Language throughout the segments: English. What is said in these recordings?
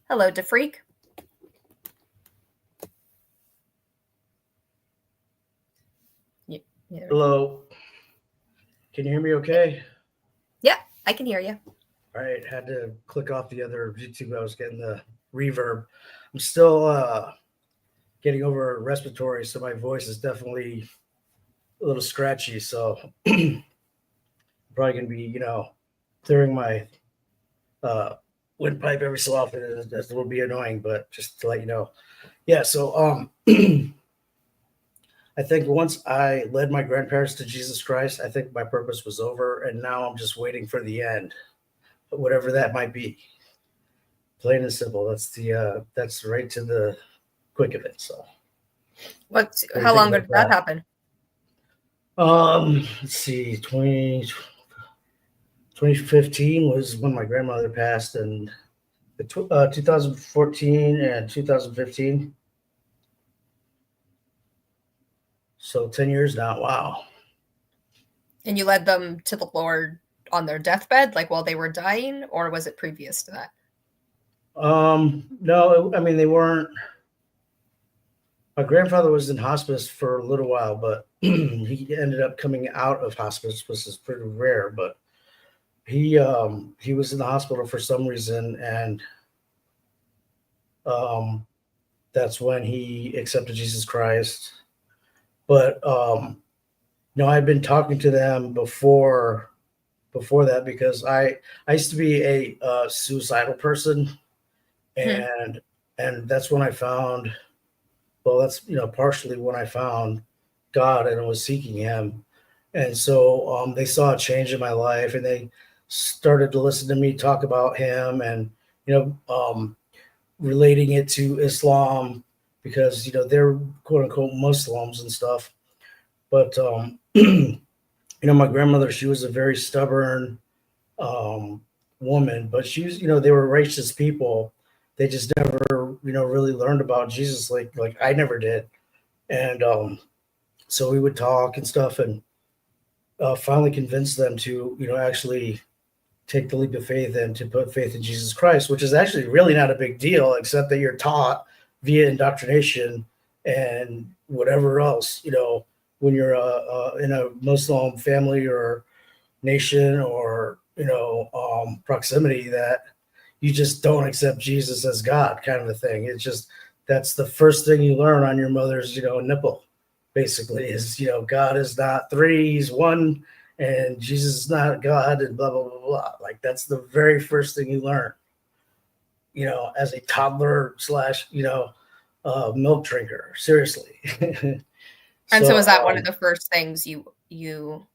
Hello, DeFreak. Hello. Can you hear me okay? Yeah, I can hear you. All right, had to click off the other YouTube. I was getting the reverb. I'm still getting over respiratory, so my voice is definitely a little scratchy. So probably gonna be, clearing my windpipe every so often. That will be annoying, but just to let you know. Yeah. So I think once I led my grandparents to Jesus Christ, I think my purpose was over, and now I'm just waiting for the end, whatever that might be. Plain and simple. That's right to the quick of it. So, how long ago did that happen? Let's see, 2015 was when my grandmother passed, and 2014 and 2015. So 10 years now. Wow. And you led them to the Lord on their deathbed, like while they wwere dying, or was it previous to that? No, I mean, they weren't. My grandfather was in hospice for a little while, but he ended up coming out of hospice, which is pretty rare. But he was in the hospital for some reason, and that's when he accepted Jesus Christ. But I'd been talking to them before that, because I used to be a suicidal person, and that's when I found. Well, that's partially when I found God and was seeking Him, and so they saw a change in my life, and they started to listen to me talk about Him, and relating it to Islam, because they're quote unquote Muslims and stuff. But my grandmother, she was a very stubborn woman, but she was, they were righteous people. They just never, really learned about Jesus like I never did. And so we would talk and stuff, and finally convince them to, actually take the leap of faith and to put faith in Jesus Christ, which is actually really not a big deal, except that you're taught via indoctrination and whatever else, when you're in a Muslim family or nation or, proximity, that you just don't accept Jesus as God, kind of a thing. It's just, that's the first thing you learn on your mother's, nipple, basically, is, God is not three, He's one, and Jesus is not God, and blah, blah, blah, blah. Like, that's the very first thing you learn, as a toddler / milk drinker, seriously. And so was that one of the first things you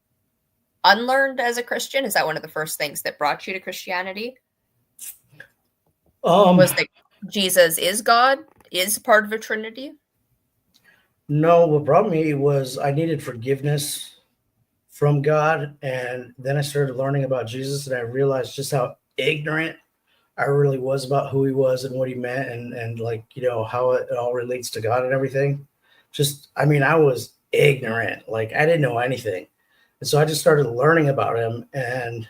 unlearned as a Christian? Is that one of the first things that brought you to Christianity? Was that Jesus is God, is part of a Trinity? No, what brought me was I needed forgiveness from God, and then I started learning about Jesus, and I realized just how ignorant I really was about who He was and what He meant, and like, how it all relates to God and everything. I was ignorant. Like, I didn't know anything. And so I just started learning about Him, and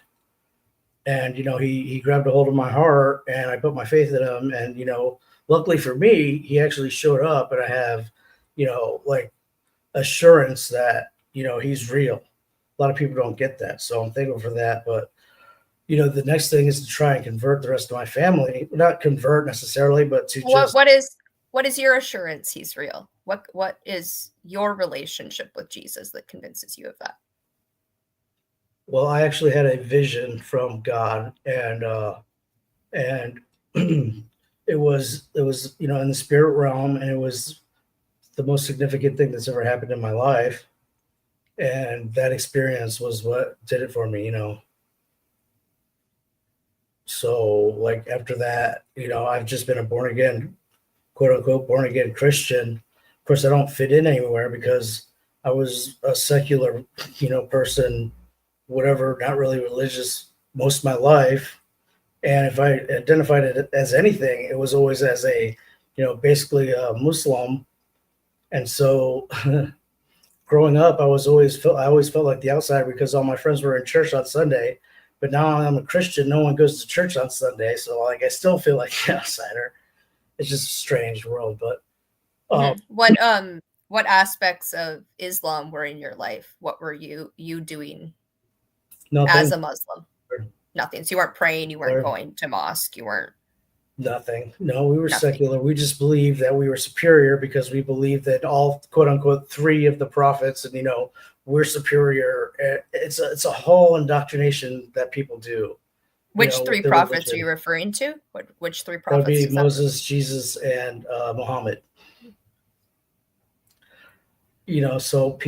he grabbed a hold of my heart, and I put my faith in Him, and luckily for me, He actually showed up, and I have like assurance that He's real. A lot of people don't get that, so I'm thankful for that. But the next thing is to try and convert the rest of my family. Not convert necessarily, but to what is your assurance He's real? What is your relationship with Jesus that convinces you of that? Well, I actually had a vision from God, and it was in the spirit realm, and it was the most significant thing that's ever happened in my life, and that experience was what did it for me. So, like, after that, I've just been a born again, quote unquote, born again Christian. Of course, I don't fit in anywhere because I was a secular, person, whatever, not really religious most of my life. And if I identified it as anything, it was always as a, basically a Muslim. And so growing up, I always felt like the outsider, because all my friends were in church on Sunday, But now I'm a Christian. No one goes to church on Sunday, so like I still feel like an outsider. It's just a strange world. But what aspects of Islam were in your life? What were you doing nothing. As a Muslim? Nothing. So you weren't praying, you weren't going to mosque, you weren't. Nothing. No, we were secular. We just believed that we were superior because we believed that all quote unquote 3 of the prophets, and we're superior. It's a whole indoctrination that people do. Which 3 prophets are you referring to? Which 3 prophets? That would be Moses, Jesus, and Muhammad. So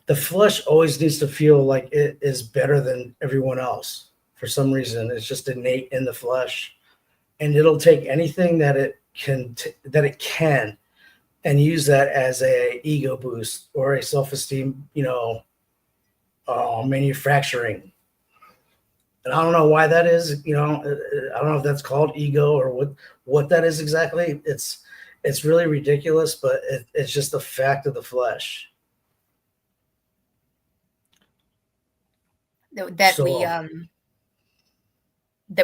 the flesh always needs to feel like it is better than everyone else. For some reason, it's just innate in the flesh, and it'll take anything that it can and use that as a ego boost or a self-esteem, manufacturing. And I don't know why that is. I don't know if that's called ego or what that is exactly. It's really ridiculous, but it's just a fact of the flesh. That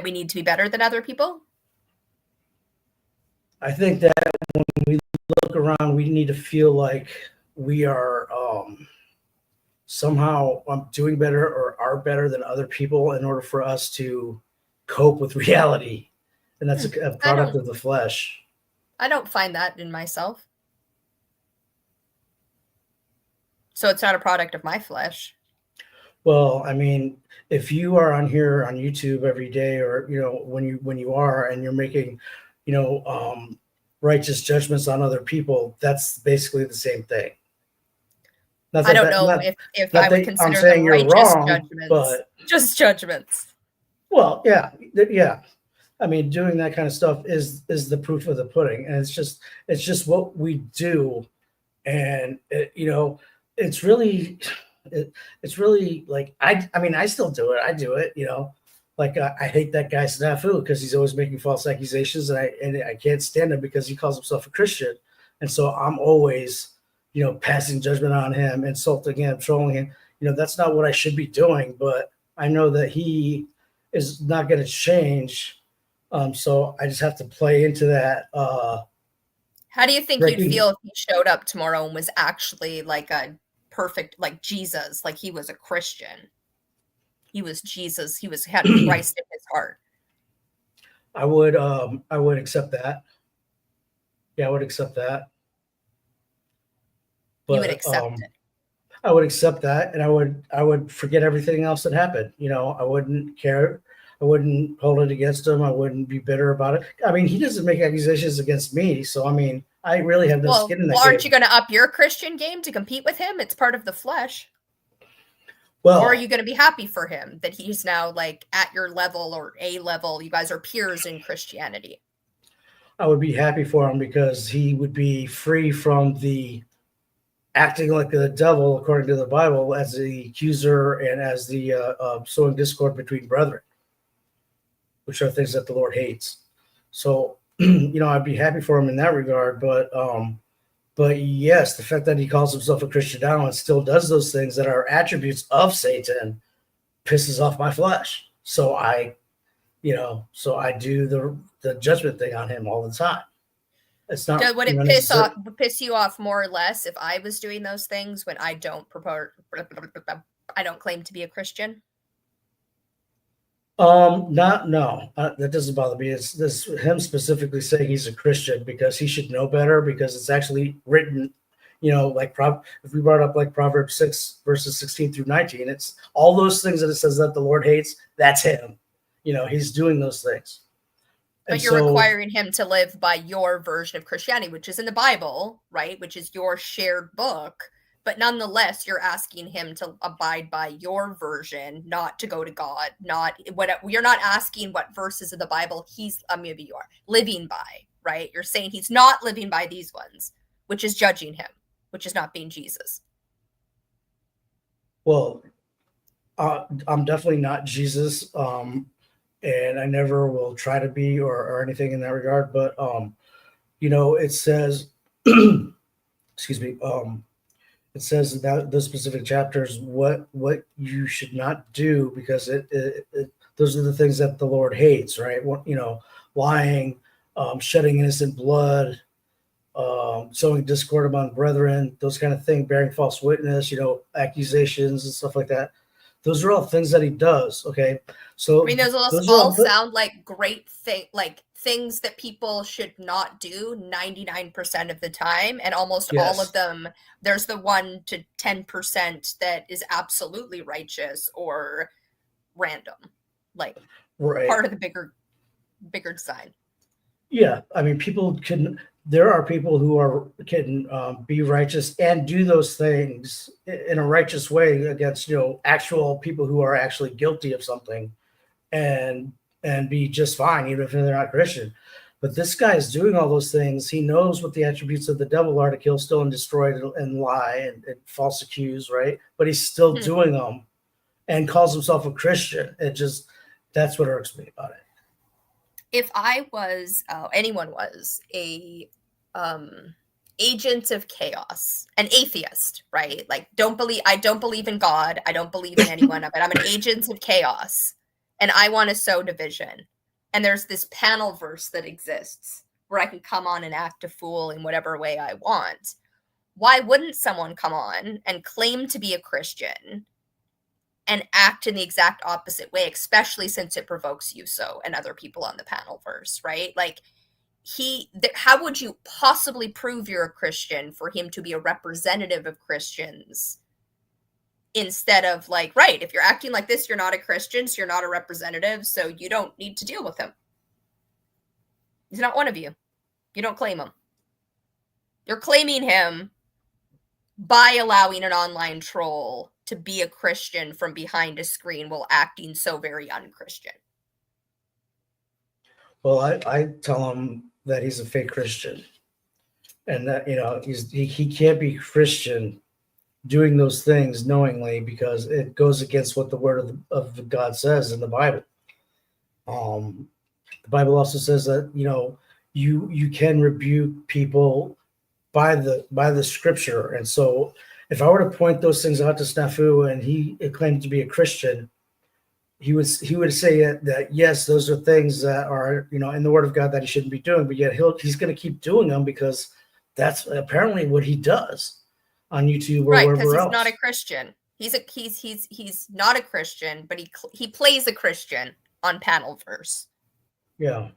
we need to be better than other people? I think that when we look around, we need to feel like we are somehow doing better or are better than other people in order for us to cope with reality. And that's a product of the flesh. I don't find that in myself. So it's not a product of my flesh. Well, I mean, if you are on here on YouTube every day, or when you are and you're making, righteous judgments on other people, that's basically the same thing. I don't know if I would consider them righteous judgments, but just judgments. Well, yeah. I mean, doing that kind of stuff is the proof of the pudding, and it's just what we do, and it's really like I mean I still do it. I do it, like I hate that guy Snafu because he's always making false accusations, and I can't stand him because he calls himself a Christian, and so I'm always passing judgment on him, insulting him, trolling him. That's not what I should be doing, but I know that he is not going to change. So I just have to play into that. How do you think you'd feel if he showed up tomorrow and was actually like a perfect, like Jesus, like he was a Christian? He was Jesus. He had Christ in his heart. I would accept that. Yeah, I would accept that. But, you would accept it. I would accept that, and I would forget everything else that happened. I wouldn't care. I wouldn't hold it against him. I wouldn't be bitter about it. I mean, he doesn't make accusations against me, so I mean, I really have no skin in that game. Aren't you going to up your Christian game to compete with him? It's part of the flesh. Well, or are you going to be happy for him that he's now like at your level or a level? You guys are peers in Christianity. I would be happy for him because he would be free from the acting like the devil, according to the Bible, as the accuser and as the sowing discord between brethren, which are things that the Lord hates. So, I'd be happy for him in that regard. But yes, the fact that he calls himself a Christian now and still does those things that are attributes of Satan pisses off my flesh. So I do the judgment thing on him all the time. It's not. Would it piss you off more or less if I was doing those things when I don't claim to be a Christian? No, that doesn't bother me. It's this him specifically saying he's a Christian because he should know better, because it's actually written, like if we brought up like Proverbs 6 verses 16 through 19, it's all those things that it says that the Lord hates. That's him. He's doing those things. But you're requiring him to live by your version of Christianity, which is in the Bible, right? Which is your shared book. But nonetheless, you're asking him to abide by your version, not to go to God. You're not asking what verses of the Bible maybe you are living by, right? You're saying he's not living by these ones, which is judging him, which is not being Jesus. Well, I'm definitely not Jesus. And I never will try to be or anything in that regard. But, it says, excuse me, it says in those specific chapters what you should not do, because the those are the things that the Lord hates, right? Lying, shedding innocent blood, sowing discord among brethren, those kind of things, bearing false witness, accusations and stuff like that. Those are all things that he does. Okay, so I mean, those all sound like great things that people should not do 99% of the time, and almost all of them. There's the 1 to 10% that is absolutely righteous or random, like part of the bigger design. Yeah, I mean, there are people who can be righteous and do those things in a righteous way against actual people who are actually guilty of something, and be just fine even if they're not Christian. But this guy is doing all those things. He knows what the attributes of the devil are: to kill, steal, and destroy, and lie, and false accuse, right? But he's still doing them and calls himself a Christian. That's what irks me about it. If I was, anyone was a agent of chaos, an atheist, right? Like, I don't believe in God. I don't believe in anyone of it. I'm an agent of chaos, and I want to sow division. And there's this pannel verse that exists where I can come on and act a fool in whatever way I want. Why wouldn't someone come on and claim to be a Christian and act in the exact opposite way, especially since it provokes you so and other people on the panel verse, right? Like, how would you possibly prove you're a Christian for him to be a representative of Christians instead of like, right, if you're acting like this, you're not a Christian, so you're not a representative, so you don't need to deal with him. He's not one of you. You don't claim him. You're claiming him by allowing an online troll to be a Christian from behind a screen while acting so very unchristian. Well, I tell him that he's a fake Christian, and that he can't be Christian doing those things knowingly, because it goes against what the word of God says in the Bible. The Bible also says that you can rebuke people by the scripture. And so if I were to point those things out to Snafu and he claimed to be a Christian, he would say that yes, those are things that are in the word of God that he shouldn't be doing, but yet he's going to keep doing them because that's apparently what he does on YouTube or wherever else. Right, because he's not a Christian. He's not a Christian, but he plays a Christian on panel verse. Yeah.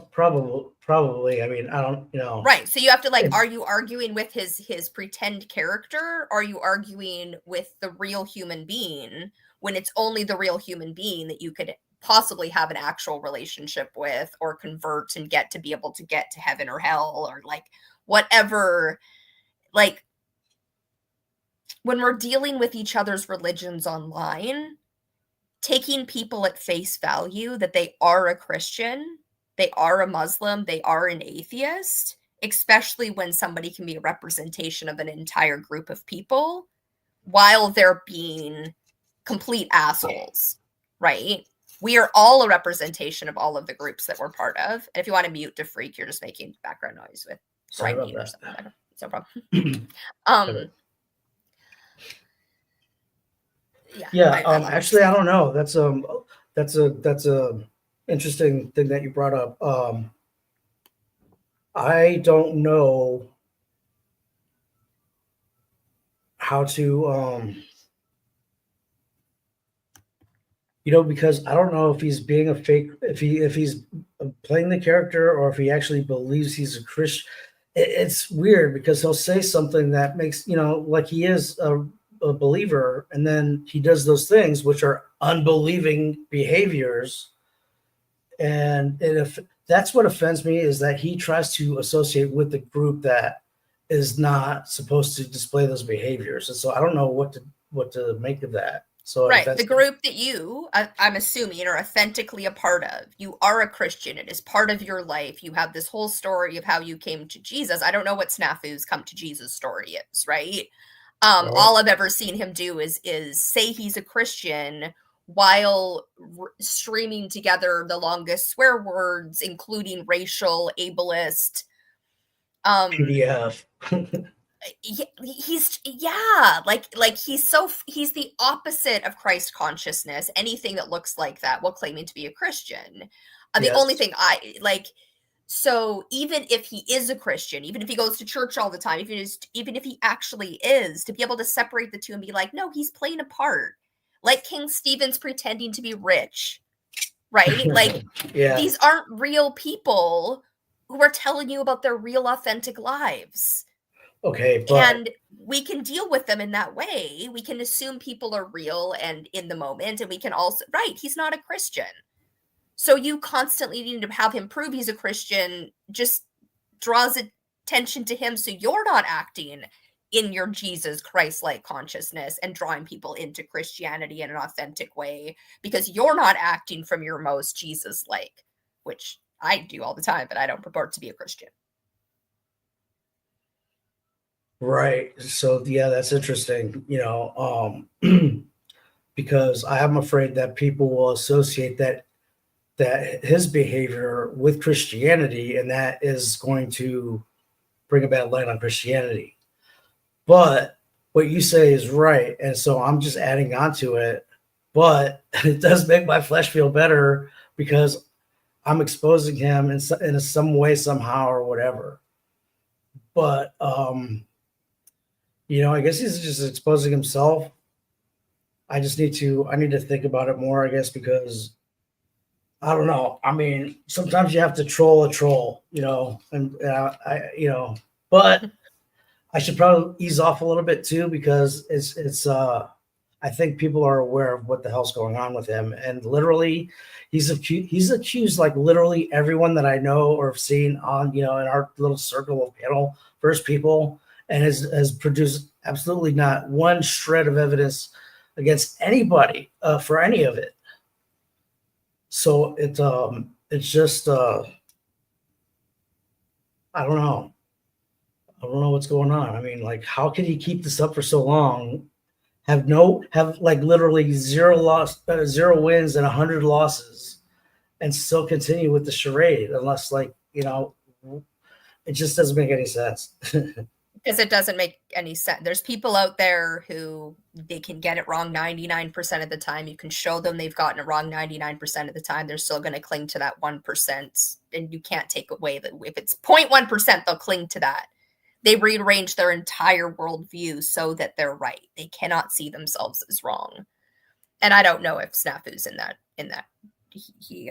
Probably. I mean, I don't, Right. So you have to are you arguing with his pretend character? Or are you arguing with the real human being when it's only the real human being that you could possibly have an actual relationship with or convert and get to be able to get to heaven or hell or whatever? When we're dealing with each other's religions online, taking people at face value that they are a Christian, they are a Muslim, they are an atheist, especially when somebody can be a representation of an entire group of people while they're being complete assholes, right? We are all a representation of all of the groups that we're part of. And if you want to mute to freak, you're just making background noise with grinding or something. No problem. Actually, I don't know. That's a interesting thing that you brought up. I don't know how to because I don't know if he's being a fake, if he's playing the character, or if he actually believes he's a Christian. It's weird because he'll say something that makes like he is a believer, and then he does those things which are unbelieving behaviors. And if that's what offends me, is that he tries to associate with the group that is not supposed to display those behaviors. And so I don't know what to make of that. So right, the group that I'm assuming are authentically a part of, you are a Christian. It is part of your life. You have this whole story of how you came to Jesus. I don't know what Snafu's come to Jesus story is, right? All I've ever seen him do is say he's a Christian while streaming together the longest swear words, including racial, ableist, PDF. he's he's the opposite of Christ consciousness. Anything that looks like that while claiming to be a Christian. The only thing I like, so even if he is a Christian, even if he goes to church all the time, even if he actually is, to be able to separate the two and be like, no, he's playing a part, like King Stephen's pretending to be rich, right? Like, these aren't real people who are telling you about their real authentic lives. Okay, and we can deal with them in that way. We can assume people are real and in the moment, and we can also, right, he's not a Christian. So you constantly need to have him prove he's a Christian, just draws attention to him, so you're not acting in your Jesus Christ-like consciousness and drawing people into Christianity in an authentic way, because you're not acting from your most Jesus-like, which I do all the time, but I don't purport to be a Christian. Right. So yeah, that's interesting, because I am afraid that people will associate that his behavior with Christianity, and that is going to bring a bad light on Christianity. But what you say is right, and so I'm just adding on to it. But it does make my flesh feel better because I'm exposing him in some way, somehow, or whatever. But I guess he's just exposing himself. I need to think about it more, I guess, because I don't know. I mean, sometimes you have to troll a troll, but I should probably ease off a little bit too, because it's I think people are aware of what the hell's going on with him, and literally he's accused like literally everyone that I know or have seen on, in our little circle of panel first people, and has produced absolutely not one shred of evidence against anybody for any of it. So it's just I don't know. I don't know what's going on. I mean, like, how can he keep this up for so long? Have like literally zero wins and 100 losses, and still continue with the charade, unless it just doesn't make any sense. Because it doesn't make any sense. There's people out there who they can get it wrong 99% of the time. You can show them they've gotten it wrong 99% of the time. They're still going to cling to that 1%. And you can't take away that. If it's 0.1%, they'll cling to that. They rearrange their entire worldview so that they're right. They cannot see themselves as wrong. And I don't know if Snafu's in that. He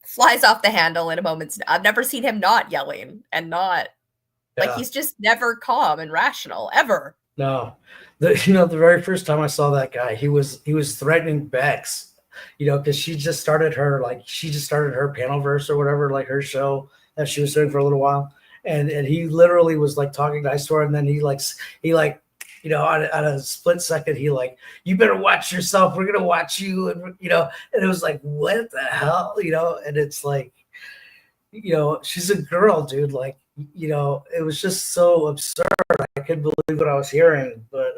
flies off the handle in a moment's. I've never seen him not yelling and not. Like, he's just never calm and rational, ever. No. The very first time I saw that guy, he was threatening Bex, because she just started her panel verse or whatever, like her show that she was doing for a little while. And he literally was like talking nice to her, and then he on a split second, you better watch yourself. We're going to watch you. And, and it was like, what the hell? And it's like, she's a girl, dude. Like, it was just so absurd. I couldn't believe what I was hearing, but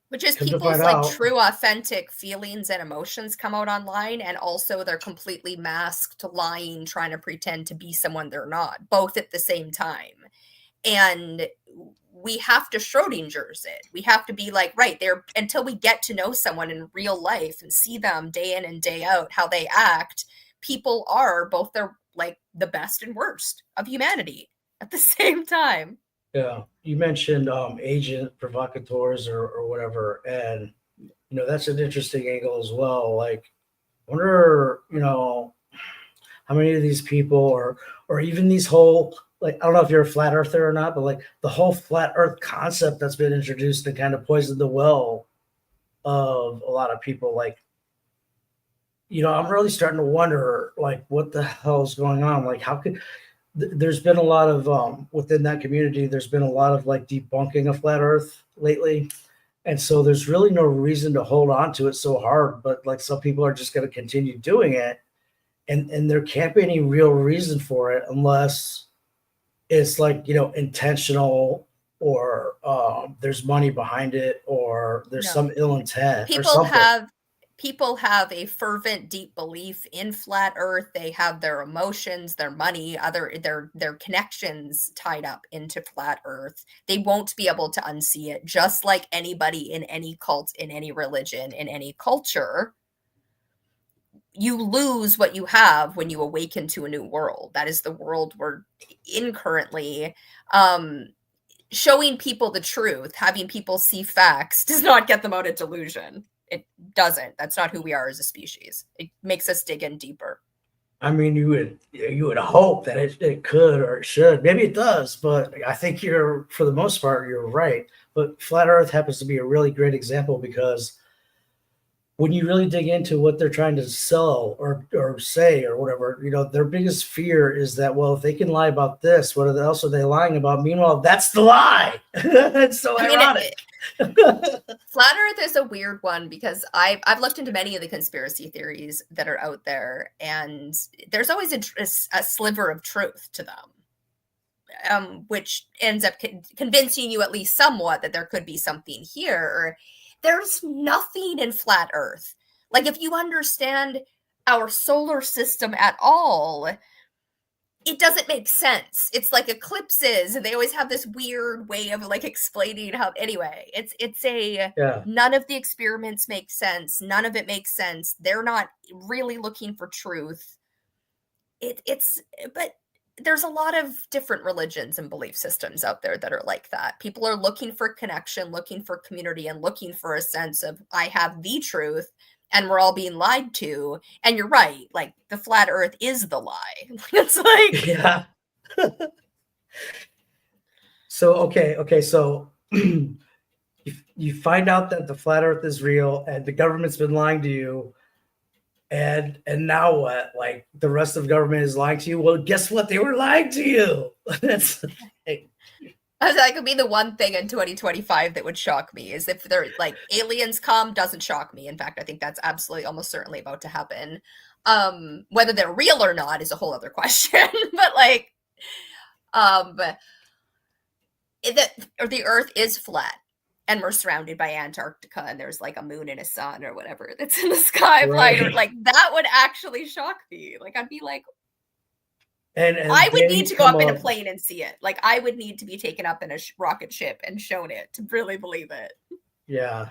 which is people's like true authentic feelings and emotions come out online, and also they're completely masked, lying, trying to pretend to be someone they're not, both at the same time. And we have to Schrodinger's it. We have to be like, right there, until we get to know someone in real life and see them day in and day out, how they act. People are both their like the best and worst of humanity at the same time. Yeah, you mentioned agent provocateurs or whatever, and that's an interesting angle as well. Like, I wonder how many of these people or even these whole, like, I don't know if you're a flat earther or not, but like the whole flat earth concept that's been introduced and kind of poisoned the well of a lot of people. Like, I'm really starting to wonder, like, what the hell is going on? Like, how could there's been a lot of within that community, there's been a lot of like debunking of flat earth lately, and so there's really no reason to hold on to it so hard, but like some people are just going to continue doing it, and there can't be any real reason for it unless it's like intentional, or there's money behind it, or there's some ill intent. People have people have a fervent, deep belief in flat Earth. They have their emotions, their money, their connections tied up into flat Earth. They won't be able to unsee it, just like anybody in any cult, in any religion, in any culture. You lose what you have when you awaken to a new world. That is the world we're in currently. Showing people the truth, having people see facts, does not get them out of delusion. It doesn't. That's not who we are as a species. It makes us dig in deeper. I mean, you would hope that it could or it should. Maybe it does, but I think for the most part, you're right. But flat Earth happens to be a really great example because when you really dig into what they're trying to sell or say or whatever, their biggest fear is that, well, if they can lie about this, what else are they lying about? Meanwhile, that's the lie. It's so ironic. Flat Earth is a weird one because I've looked into many of the conspiracy theories that are out there, and there's always a sliver of truth to them, which ends up convincing you at least somewhat that there could be something here. There's nothing in flat Earth. Like, if you understand our solar system at all, it doesn't make sense. It's like eclipses, and they always have this weird way of like explaining how. Anyway, none of the experiments make sense. None of it makes sense. They're not really looking for truth. But there's a lot of different religions and belief systems out there that are like that. People are looking for connection, looking for community, and looking for a sense of, I have the truth and we're all being lied to. And you're right. Like, the flat Earth is the lie. It's like, yeah. So, okay. So you find out that the flat Earth is real and the government's been lying to you. And now what? Like, the rest of the government is lying to you? Well, guess what? They were lying to you. That's the thing. That could be the one thing in 2025 that would shock me, is if they're like, aliens come, doesn't shock me. In fact, I think that's absolutely almost certainly about to happen. Whether they're real or not is a whole other question. But like, the Earth is flat. And we're surrounded by Antarctica, and there's like a moon and a sun or whatever that's in the sky. Right. Like, that would actually shock me. Like, I'd be like, and I would need to go up in a plane and see it. Like, I would need to be taken up in a rocket ship and shown it to really believe it. Yeah.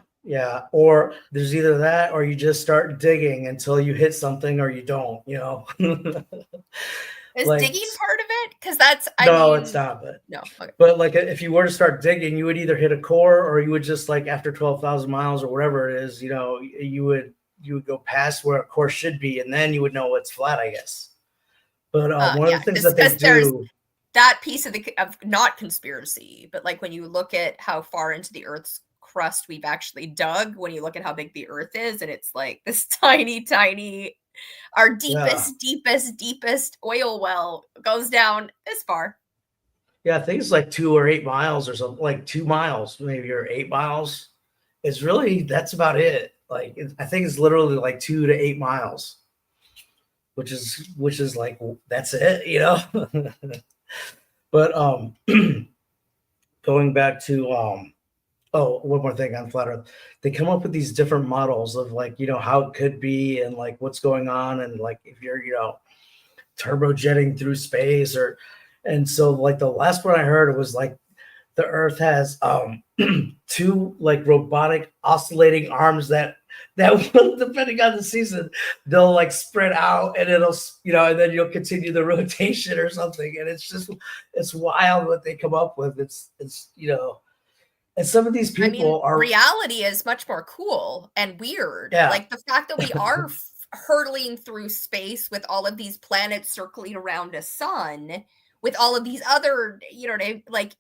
Or there's either that, or you just start digging until you hit something, or you don't. Is like, digging part of it? Because that's it's not. But no. Okay. But like, if you were to start digging, you would either hit a core, or you would just, like, after 12,000 miles or whatever it is, you would go past where a core should be, and then you would know it's flat, I guess. But one of the things that they do, that piece of not conspiracy, but like when you look at how far into the Earth's crust we've actually dug, when you look at how big the Earth is, and it's like this tiny, our deepest oil well goes down this far. Yeah, I think it's like 2 or 8 miles or something, like 2 miles, maybe, or 8 miles. It's really, that's about it. Like, I think it's literally like 2 to 8 miles, which is like, that's it, But going back to one more thing on flat Earth. They come up with these different models of, like, how it could be, and like what's going on, and like if you're turbojetting through space, and so like the last one I heard was like the Earth has 2 like robotic oscillating arms that will, depending on the season, they'll like spread out, and it'll and then you'll continue the rotation or something, and it's wild what they come up with. It's and some of these people reality is much more cool and weird. Yeah. Like, the fact that we are hurtling through space with all of these planets circling around a sun, with all of these other, like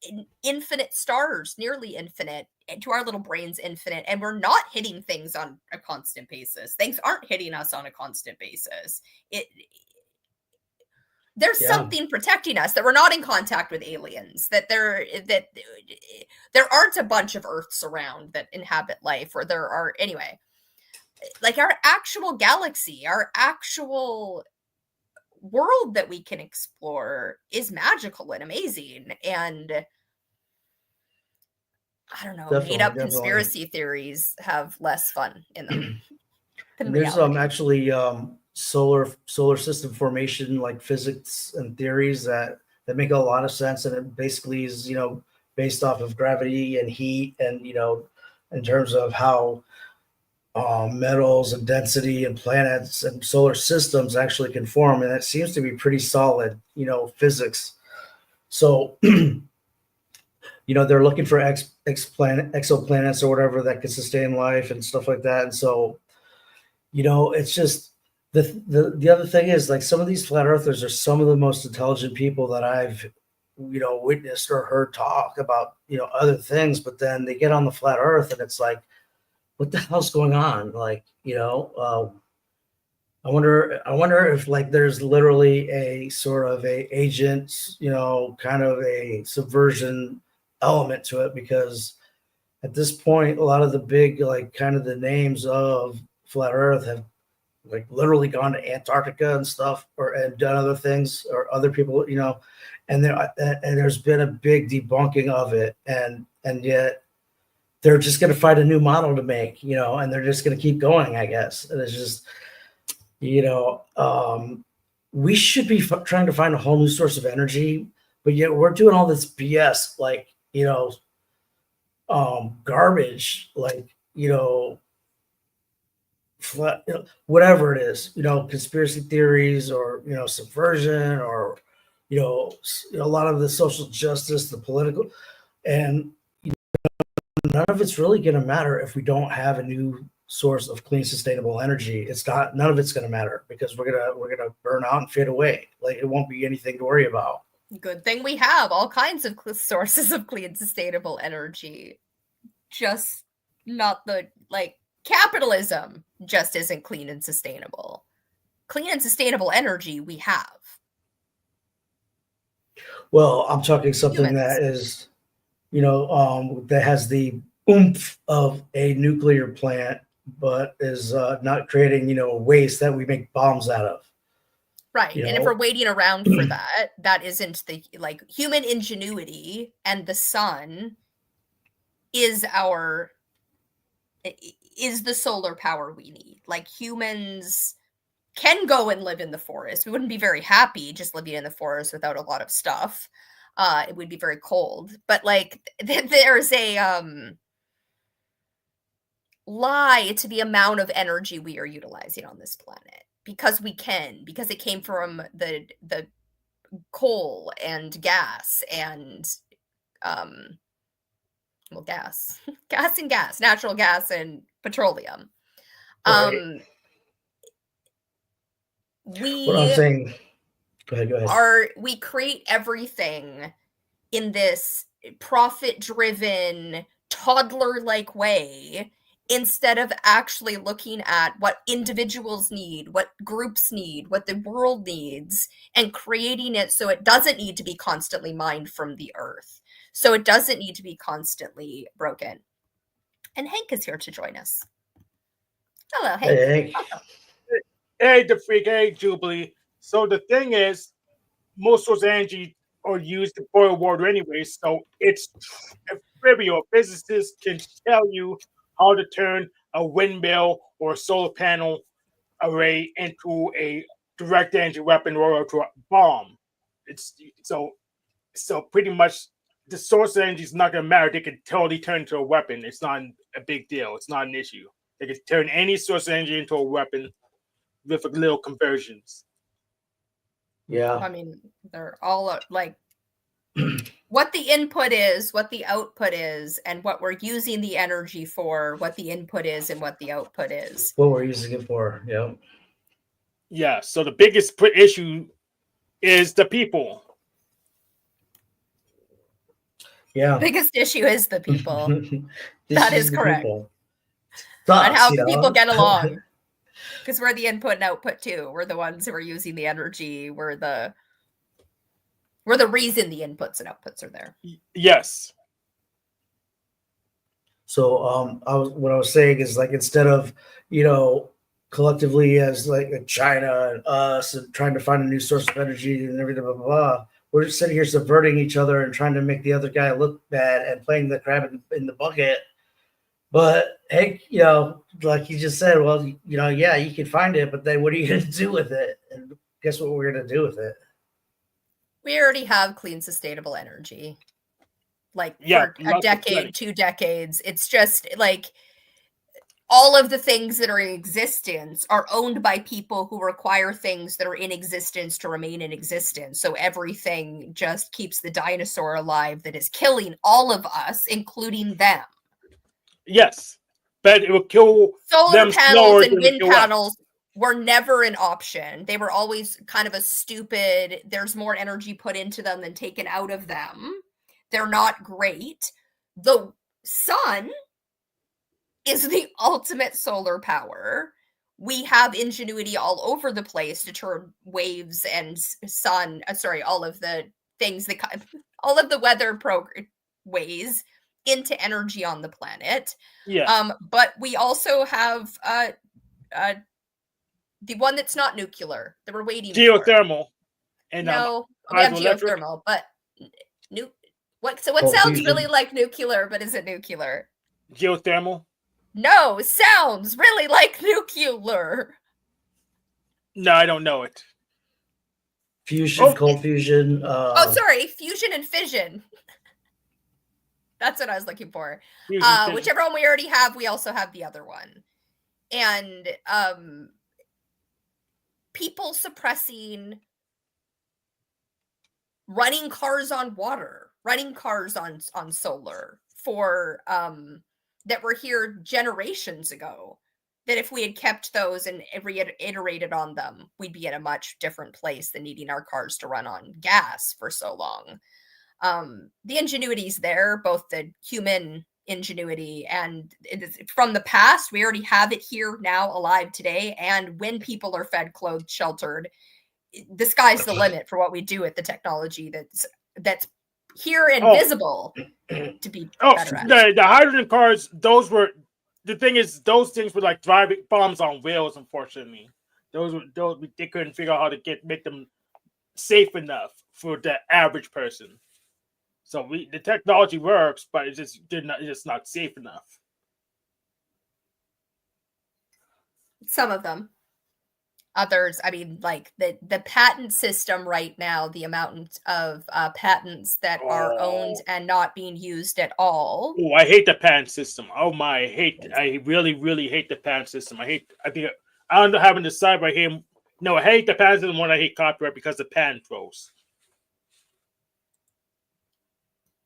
infinite stars, nearly infinite, to our little brains infinite, and we're not hitting things on a constant basis. Things aren't hitting us on a constant basis. There's something protecting us, that we're not in contact with aliens, that there aren't a bunch of Earths around that inhabit life, or there are, anyway, like our actual galaxy, our actual world that we can explore is magical and amazing. And I don't know, made up conspiracy theories have less fun in them. than And there's reality. actually solar system formation like physics and theories that make a lot of sense, and it basically is based off of gravity and heat, and in terms of how metals and density and planets and solar systems actually can form, and it seems to be pretty solid physics. So they're looking for exoplanets or whatever that could sustain life and stuff like that. And so it's just the other thing is, like, some of these flat earthers are some of the most intelligent people that I've witnessed or heard talk about other things, but then they get on the flat earth and it's like, what the hell's going on? Like, I wonder if, like, there's literally a sort of a agent, kind of a subversion element to it, because at this point, a lot of the big, like, kind of the names of flat earth have, like, literally gone to Antarctica and stuff, and done other things, or other people, and there's been a big debunking of it, and yet they're just going to find a new model to make, and they're just going to keep going, I guess. And it's just, we should be trying to find a whole new source of energy, but yet we're doing all this BS, like, garbage, like, whatever it is, conspiracy theories, or, subversion, or, a lot of the social justice, the political, and none of it's really going to matter if we don't have a new source of clean, sustainable energy. None of it's going to matter, because we're gonna burn out and fade away. Like, it won't be anything to worry about. Good thing we have all kinds of sources of clean, sustainable energy. Just not the, like, capitalism just isn't clean and sustainable. Clean and sustainable energy we have. Well, I'm talking something Humans. that is, that has the oomph of a nuclear plant, but is not creating, waste that we make bombs out of. Right. And if we're waiting around for that, that isn't the, like, human ingenuity, and the sun is the solar power we need. Like, humans can go and live in the forest. We wouldn't be very happy just living in the forest without a lot of stuff. It would be very cold. But, like, there's a lie to the amount of energy we are utilizing on this planet, because we can, because it came from the coal and gas and gas natural gas and petroleum. Right. What I'm saying, go ahead. We create everything in this profit-driven, toddler-like way, instead of actually looking at what individuals need, what groups need, what the world needs, and creating it so it doesn't need to be constantly mined from the earth. So it doesn't need to be constantly broken. And Hank is here to join us. Hello, Hank. Hey, Hank. Hey, the freak. Hey, Jubilee. So the thing is, most source energy are used to boil water anyway, so it's trivial. Physicists can tell you how to turn a windmill or a solar panel array into a direct energy weapon or to a bomb. It's so pretty much the source of energy is not going to matter. They can totally turn into a weapon. It's not a big deal. It's not an issue. They can turn any source of energy into a weapon with little conversions. Yeah. I mean, they're all like what the input is, what the output is, and what we're using the energy for, what the input is and what the output is. What we're using it for, yeah. Yeah, so the biggest issue is the people. Yeah. Biggest issue is the people. That is correct. Sucks, and how can people get along? Because we're the input and output too. We're the ones who are using the energy. We're the reason the inputs and outputs are there. Yes. So what I was saying is, like, instead of, collectively as like China and us and trying to find a new source of energy and everything, blah, blah, blah, we're just sitting here subverting each other and trying to make the other guy look bad and playing the crab in the bucket. But hey, like you just said, well, yeah, you can find it, but then what are you going to do with it? And guess what we're going to do with it? We already have clean, sustainable energy. Like for a decade, 2 decades. It's just like all of the things that are in existence are owned by people who require things that are in existence to remain in existence. So everything just keeps the dinosaur alive that is killing all of us, including them. Yes, but it will kill solar them panels and wind panels were never an option. They were always kind of a stupid, there's more energy put into them than taken out of them. They're not great. The sun is the ultimate solar power. We have ingenuity all over the place to turn waves and all of the things that all of the weather ways into energy on the planet. Yeah. But we also have the one that's not nuclear that we're waiting geothermal. for. And no, we have geothermal, but what sounds really like nuclear, but is it nuclear? Geothermal? No, sounds really like nuclear. No, I don't know it. Fusion, cold fusion. Fusion and fission. That's what I was looking for. Whichever one we already have, we also have the other one. And people suppressing running cars on water, running cars on solar for that were here generations ago, that if we had kept those and reiterated on them, we'd be in a much different place than needing our cars to run on gas for so long. The ingenuity's there, both the human ingenuity and from the past. We already have it here now, alive today. And when people are fed, clothed, sheltered, the sky's the limit for what we do with the technology that's here and visible to be better at. The hydrogen cars, those things were like driving bombs on wheels, unfortunately. Those they couldn't figure out how to make them safe enough for the average person. So the technology works, but it's just not safe enough. Some of them. Others, I mean, like the patent system right now, the amount of patents that are owned and not being used at all. Oh, I hate the patent system. Oh my, I really, really hate the patent system. I don't know having to decide by him. No, I hate the patent system more than I hate copyright because the patent throws.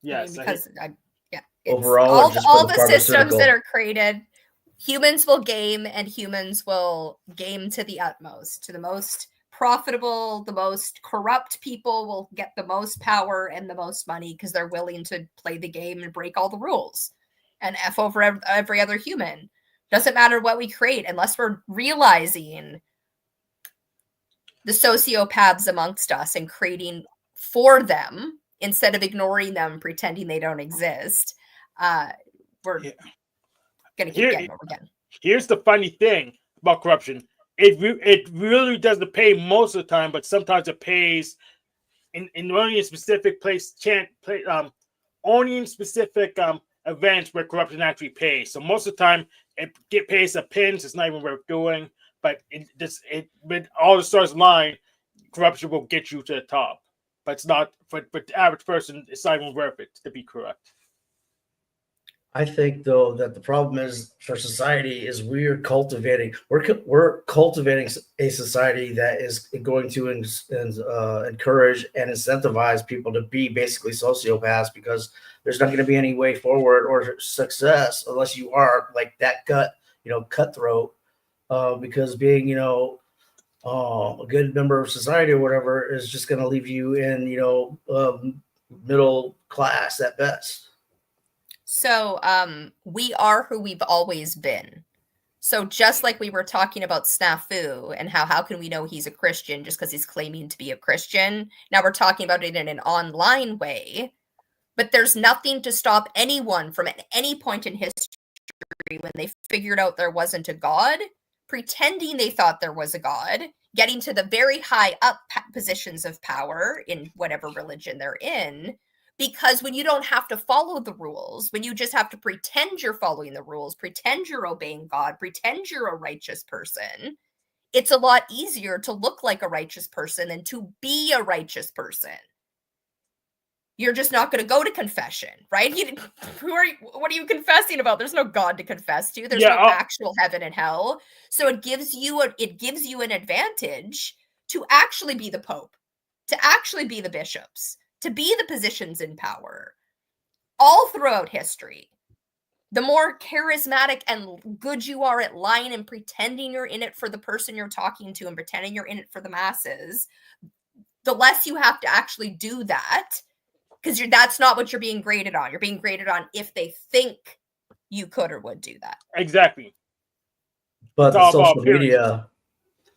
Yes, overall, all the systems that are created, humans will game, and humans will game to the utmost, to the most profitable. The most corrupt people will get the most power and the most money because they're willing to play the game and break all the rules and F over every other human. Doesn't matter what we create unless we're realizing the sociopaths amongst us and creating for them instead of ignoring them, pretending they don't exist. We're going to keep getting over again. Here's the funny thing about corruption. It really doesn't pay most of the time, but sometimes it pays in only a specific place, only in specific events where corruption actually pays. So most of the time, it pays a pins. It's not even worth doing. But with all the stars line, corruption will get you to the top. But it's not for the average person. It's not even worth it to be corrupt. I think though that the problem is for society is we're cultivating a society that is going to encourage and incentivize people to be basically sociopaths, because there's not going to be any way forward or success unless you are like that cutthroat, because being a good member of society or whatever is just going to leave you in middle class at best. So we are who we've always been. So just like we were talking about Snafu and how can we know he's a Christian just because he's claiming to be a Christian? Now we're talking about it in an online way, but there's nothing to stop anyone from at any point in history when they figured out there wasn't a God, pretending they thought there was a God, getting to the very high up positions of power in whatever religion they're in, Because when you don't have to follow the rules, when you just have to pretend you're following the rules, pretend you're obeying God, pretend you're a righteous person, it's a lot easier to look like a righteous person than to be a righteous person. You're just not going to go to confession, right? What are you confessing about? There's no God to confess to. There's no actual heaven and hell. So it gives you an advantage to actually be the Pope, to actually be the bishops, to be the positions in power. All throughout history, the more charismatic and good you are at lying and pretending you're in it for the person you're talking to and pretending you're in it for the masses, the less you have to actually do that, because that's not what you're being graded on. You're being graded on if they think you could or would do that. Exactly. But the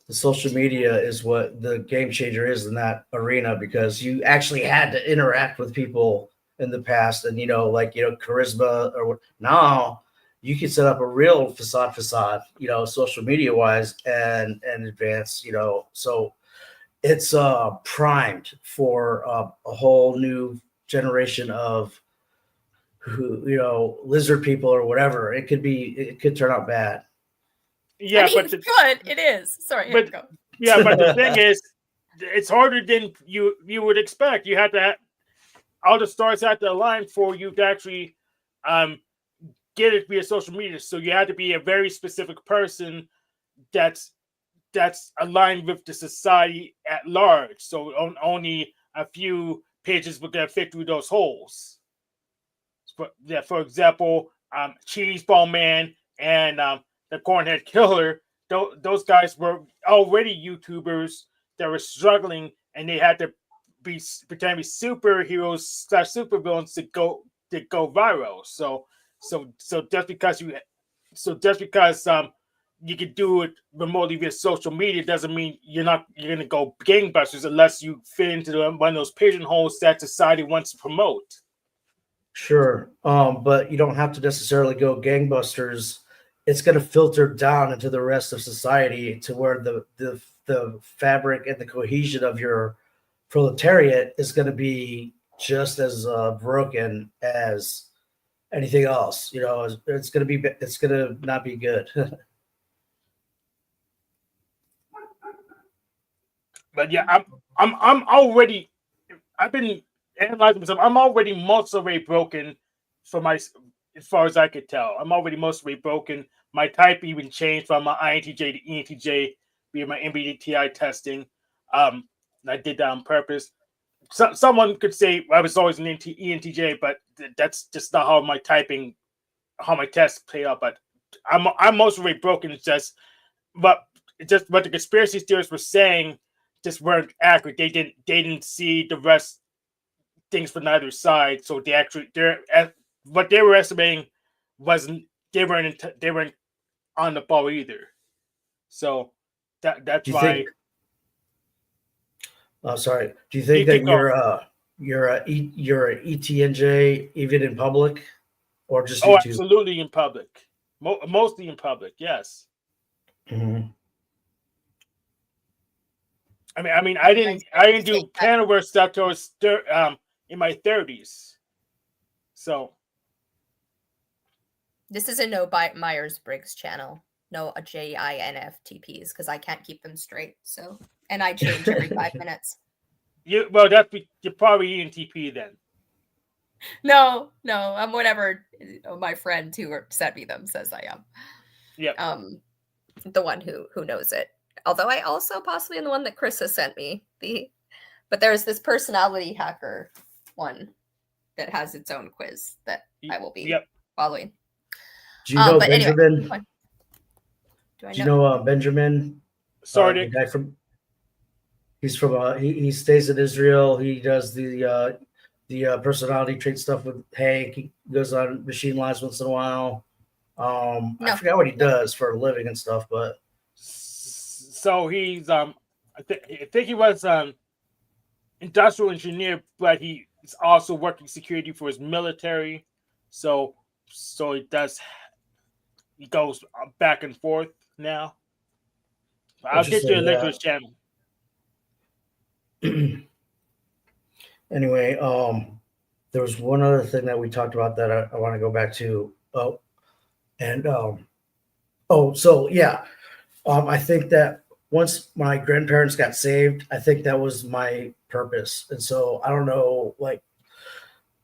social media is what the game changer is in that arena, because you actually had to interact with people in the past, and charisma, or now you can set up a real facade, social media wise and advance, so it's primed for a whole new generation of lizard people or whatever. It could turn out bad. Yeah, it's good. It is. Sorry, but the thing is, it's harder than you would expect. You have to all the stars have to align for you to actually get it via social media. So you have to be a very specific person that's aligned with the society at large. So only a few pages will get fit through those holes. For example, Cheeseball Man and the Cornhead Killer, those guys were already YouTubers that were struggling, and they had to pretend to be superheroes / supervillains to go viral. So just because you could do it remotely via social media doesn't mean you're going to go gangbusters unless you fit into one of those pigeonholes that society wants to promote. Sure, but you don't have to necessarily go gangbusters. It's going to filter down into the rest of society to where the fabric and the cohesion of your proletariat is going to be just as broken as anything else. It's going to not be good. But yeah, I've been analyzing myself. I'm already most of the way broken as far as I could tell. I'm already most of the way broken. My type even changed from my INTJ to ENTJ via my MBTI testing. I did that on purpose. Someone could say I was always an ENTJ, but that's just not how my test played out. But I'm most of the way broken. It's just what the conspiracy theorists were saying just weren't accurate. They didn't see the rest things from neither side. So what they were estimating they weren't on the ball either. So that's why. Sorry. Do you think that you're a ETNJ even in public, or just YouTube? Absolutely in public. Mostly in public. Yes. Mm-hmm. I mean, I didn't do panel work stuff till I was in my 30s. So this is a no Myers-Briggs channel. No JINFTPs, because I can't keep them straight. So, and I change every 5 minutes. You're probably ENTP then. No, I'm whatever my friend who sent me them says I am. Yeah. The one who knows it. Although I also possibly am the one that Chris has sent me. But there's this personality hacker one that has its own quiz that I will be following. Do you know Benjamin? Anyway, do you know Benjamin? Sorry, the guy he's from he stays in Israel. He does the personality trait stuff with Hank. He goes on Machine Lives once in a while. I forgot what he does for a living and stuff, but so he's I think he was industrial engineer, but he is also working security for his military. So he goes back and forth now. I'll get you a link to his channel. Anyway, there was one other thing that we talked about that I want to go back to. I think that once my grandparents got saved, I think that was my purpose. And so I don't know, like,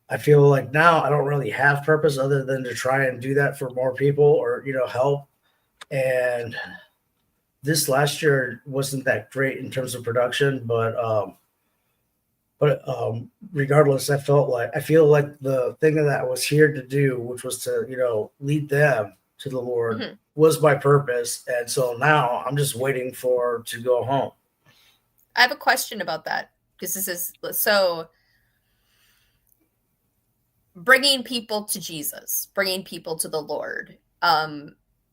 I feel like now I don't really have purpose other than to try and do that for more people or, help. And this last year wasn't that great in terms of production, but regardless, I feel like the thing that I was here to do, which was to, lead them to the Lord, Mhm. was my purpose. And so now I'm just waiting to go home. I have a question about that, because this is so bringing people to Jesus, bringing people to the Lord.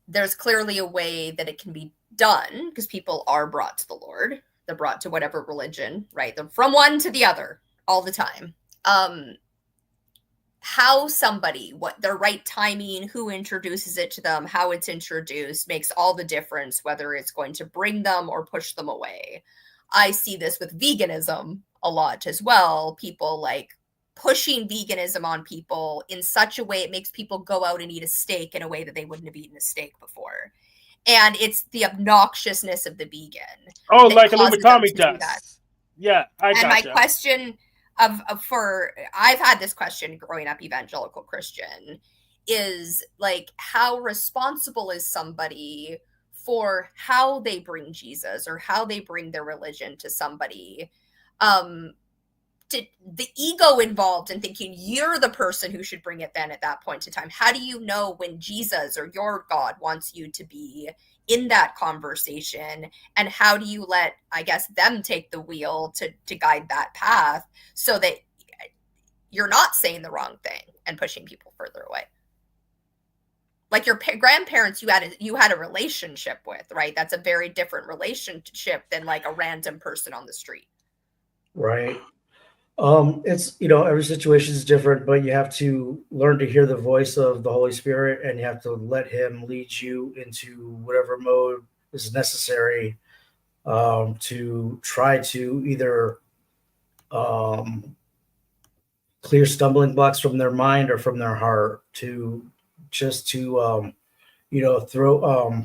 There's clearly a way that it can be done, because people are brought to the Lord. They're brought to whatever religion, right? They're from one to the other all the time. How somebody, what their right timing, who introduces it to them, how it's introduced makes all the difference, whether it's going to bring them or push them away. I see this with veganism a lot as well. People like pushing veganism on people in such a way it makes people go out and eat a steak in a way that they wouldn't have eaten a steak before. And it's the obnoxiousness of the vegan. Oh, that like causes them Illuminati to do that. does. Yeah, I And gotcha. my question I've had this question growing up evangelical Christian, is like, how responsible is somebody for how they bring Jesus or how they bring their religion to somebody? To the ego involved in thinking you're the person who should bring it then at that point in time. How do you know when Jesus or your God wants you to be in that conversation? And how do you let, I guess, them take the wheel to guide that path so that you're not saying the wrong thing and pushing people further away? Like your grandparents, you had a relationship with, right? That's a very different relationship than like a random person on the street. Right. It's, every situation is different, but you have to learn to hear the voice of the Holy Spirit, and you have to let Him lead you into whatever mode is necessary, to try to either clear stumbling blocks from their mind or from their heart, to just to throw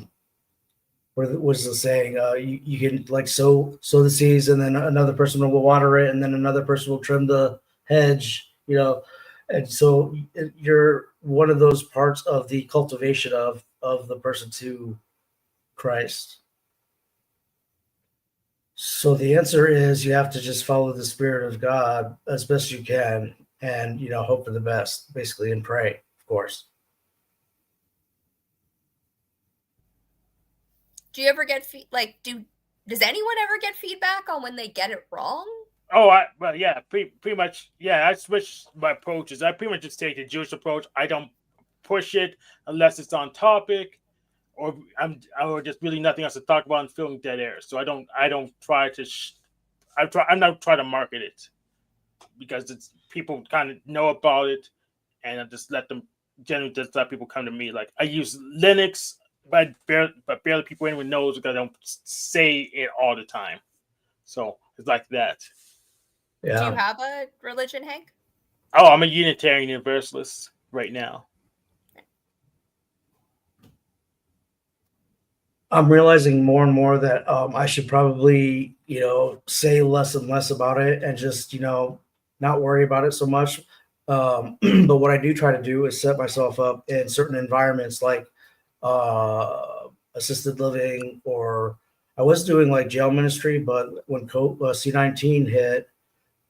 what was the saying? You can like sow the seeds, and then another person will water it, and then another person will trim the hedge. And so you're one of those parts of the cultivation of the person to Christ. So the answer is you have to just follow the Spirit of God as best you can, and hope for the best, basically, and pray, of course. Do you ever get does anyone ever get feedback on when they get it wrong? Oh, pretty much. Yeah, I switched my approaches. I pretty much just take the Jewish approach. I don't push it unless it's on topic, or or just really nothing else to talk about and filling dead air. So I don't try to. I'm not trying to market it, because it's people kind of know about it, and I just generally just let people come to me. Like, I use Linux, but barely people anyone knows, because I don't say it all the time. So it's like that. Yeah. Do you have a religion, Hank? Oh, I'm a Unitarian Universalist right now. I'm realizing more and more that I should probably, say less and less about it, and just, not worry about it so much. But what I do try to do is set myself up in certain environments, like assisted living, or I was doing like jail ministry, but when C-19 hit,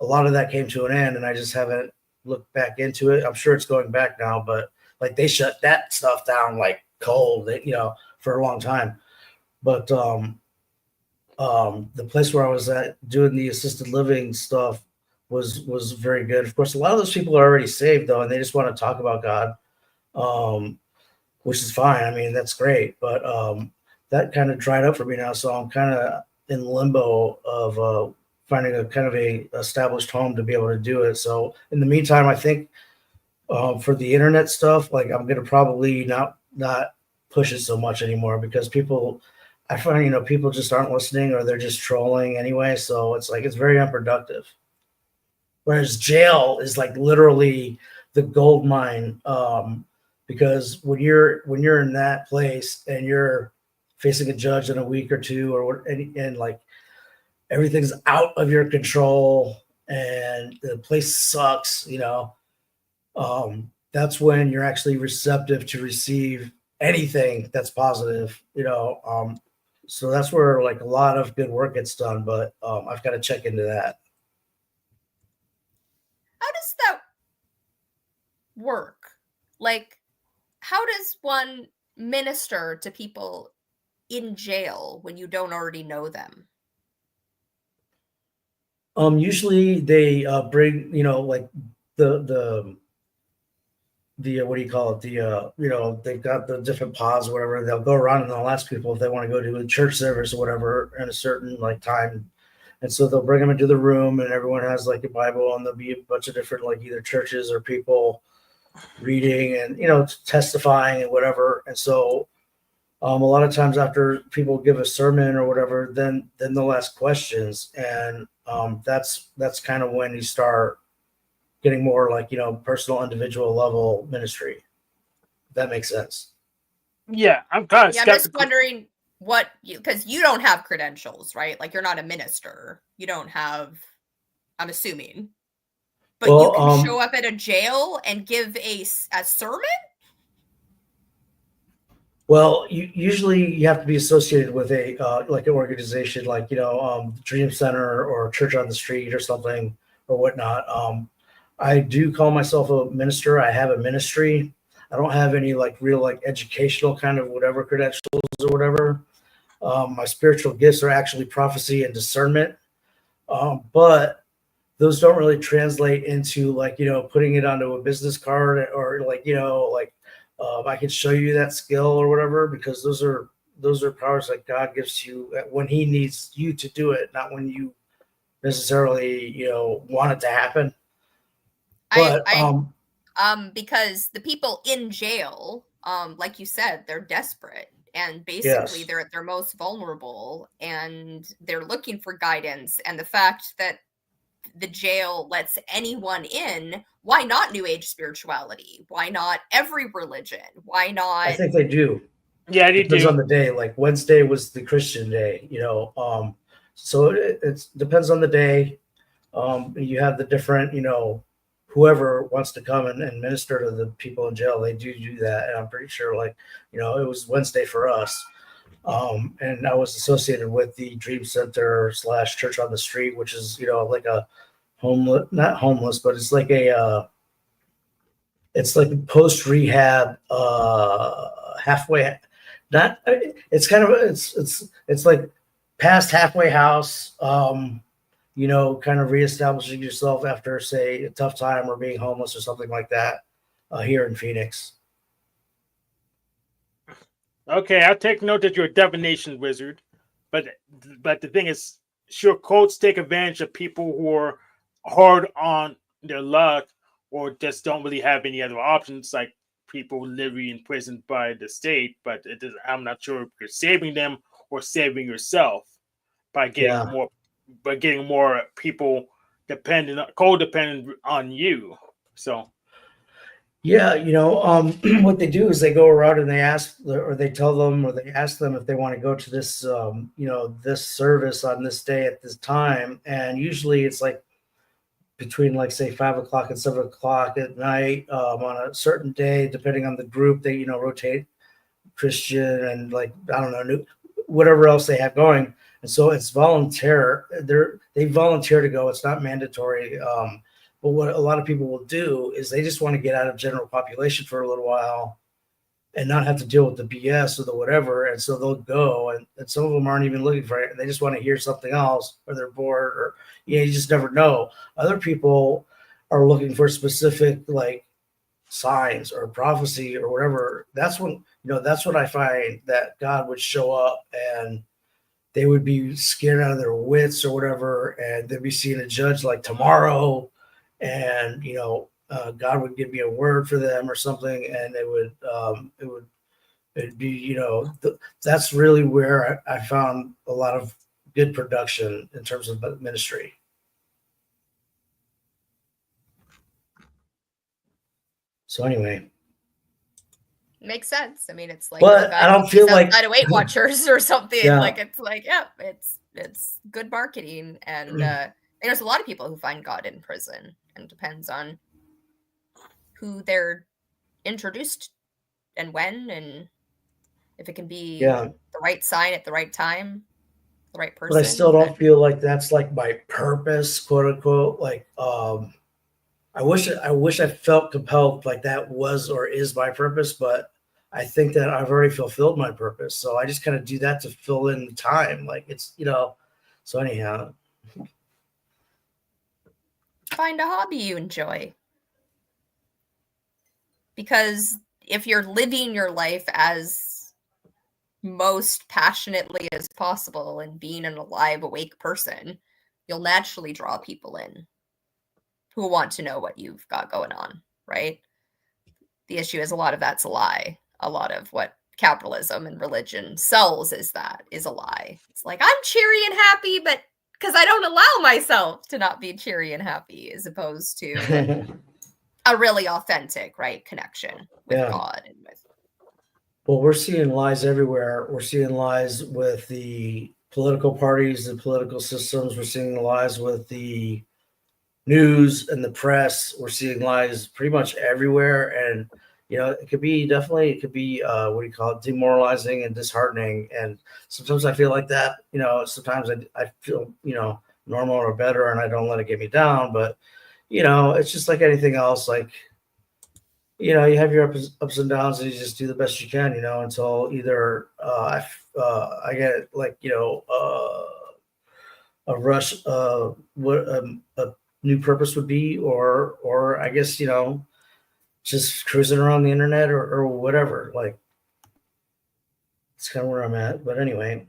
a lot of that came to an end, and I just haven't looked back into it. I'm sure it's going back now, but like they shut that stuff down like cold, for a long time. But the place where I was at doing the assisted living stuff was very good. Of course, a lot of those people are already saved though, and they just want to talk about God, which is fine. I mean, that's great. But that kind of dried up for me now, so I'm kind of in limbo of finding a kind of a established home to be able to do it. So in the meantime, I think for the internet stuff, like I'm gonna probably not push it so much anymore, because I find people just aren't listening, or they're just trolling anyway. So it's like it's very unproductive. whereas jail is like literally the gold mine. Because when you're in that place and you're facing a judge in a week or two, and like everything's out of your control and the place sucks, that's when you're actually receptive to receive anything that's positive, so that's where like a lot of good work gets done, but I've got to check into that. How does that work? Like, how does one minister to people in jail when you don't already know them? Usually they bring, like the what do you call it? They've got the different pods or whatever. They'll go around and they'll ask people if they want to go to a church service or whatever in a certain like time. And so they'll bring them into the room and everyone has like a Bible and there'll be a bunch of different, like either churches or people reading and, testifying and whatever. And so a lot of times after people give a sermon or whatever, then they'll ask questions. And that's kind of when you start getting more like, personal individual level ministry. If that makes sense. Yeah, I'm kind of skeptical. I'm just wondering because you don't have credentials, right? Like you're not a minister. You don't have, I'm assuming. But you can show up at a jail and give a sermon? Well, usually you have to be associated with a like an organization like, Dream Center or Church on the Street or something or whatnot. I do call myself a minister. I have a ministry. I don't have any like real like educational kind of whatever credentials or whatever. My spiritual gifts are actually prophecy and discernment. But those don't really translate into like, putting it onto a business card or like, I can show you that skill or whatever, because those are powers that God gives you when he needs you to do it, not when you necessarily, want it to happen. But because the people in jail, like you said, they're desperate and basically yes. they're at their most vulnerable and they're looking for guidance. And the fact that the jail lets anyone in, why not New Age spirituality? Why not every religion? Why not? I think they do. Yeah, they depends do. on the day. Like Wednesday was the Christian day, so it depends on the day. You have the different, whoever wants to come and minister to the people in jail, they do that. And I'm pretty sure like, it was Wednesday for us. And I was associated with the Dream Center / Church on the Street, which is, like a not homeless, but it's like a post rehab, halfway, not, it's kind of, it's like past halfway house, kind of reestablishing yourself after, say, a tough time or being homeless or something like that, here in Phoenix. Okay, I'll take note that you're a divination wizard, but the thing is, sure, cults take advantage of people who are hard on their luck or just don't really have any other options, like people literally imprisoned by the state. But I'm not sure if you're saving them or saving yourself by getting more people codependent on you. So. Yeah, what they do is they go around and they ask, or they tell them, or they ask them if they want to go to this, this service on this day at this time. And usually it's like between like, say, 5 o'clock and 7 o'clock at night, on a certain day, depending on the group, they, rotate Christian and like, I don't know, whatever else they have going. And so it's volunteer. They volunteer to go. It's not mandatory. But what a lot of people will do is they just want to get out of general population for a little while and not have to deal with the BS or the whatever. And so they'll go, and some of them aren't even looking for it. They just want to hear something else, or they're bored, or you just never know. Other people are looking for specific like signs or prophecy or whatever. That's when, that's when I find that God would show up and they would be scared out of their wits or whatever. And they'd be seeing a judge like tomorrow. And God would give me a word for them or something, and it'd be that's really where I found a lot of good production in terms of ministry. So anyway. Makes sense. I mean, it's like but I don't feel like outside of Weight Watchers or something. Yeah. Like it's like, yeah, it's good marketing, and there's a lot of people who find God in prison, and it depends on who they're introduced and when, and if it can be the right sign at the right time, the right person. But I still don't feel like that's like my purpose, quote unquote. Like, I wish I felt compelled like that was or is my purpose, but I think that I've already fulfilled my purpose. So I just kind of do that to fill in the time. Like it's, so anyhow. Find a hobby you enjoy. Because if you're living your life as most passionately as possible and being an alive, awake person, you'll naturally draw people in who want to know what you've got going on, right? The issue is a lot of that's a lie. A lot of what capitalism and religion sells is a lie. It's like, I'm cheery and happy, but because I don't allow myself to not be cheery and happy, as opposed to a really authentic, right, connection with God and with. Well, we're seeing lies everywhere. We're seeing lies with the political parties, the political systems. We're seeing lies with the news and the press. We're seeing lies pretty much everywhere, and it could be demoralizing and disheartening. And sometimes I feel like that. Sometimes I feel normal or better, and I don't let it get me down. But it's just like anything else. Like you have your ups and downs, and you just do the best you can. Until either I get like a rush, what a new purpose would be, or I guess just cruising around the internet or whatever. Like it's kind of where I'm at. But anyway.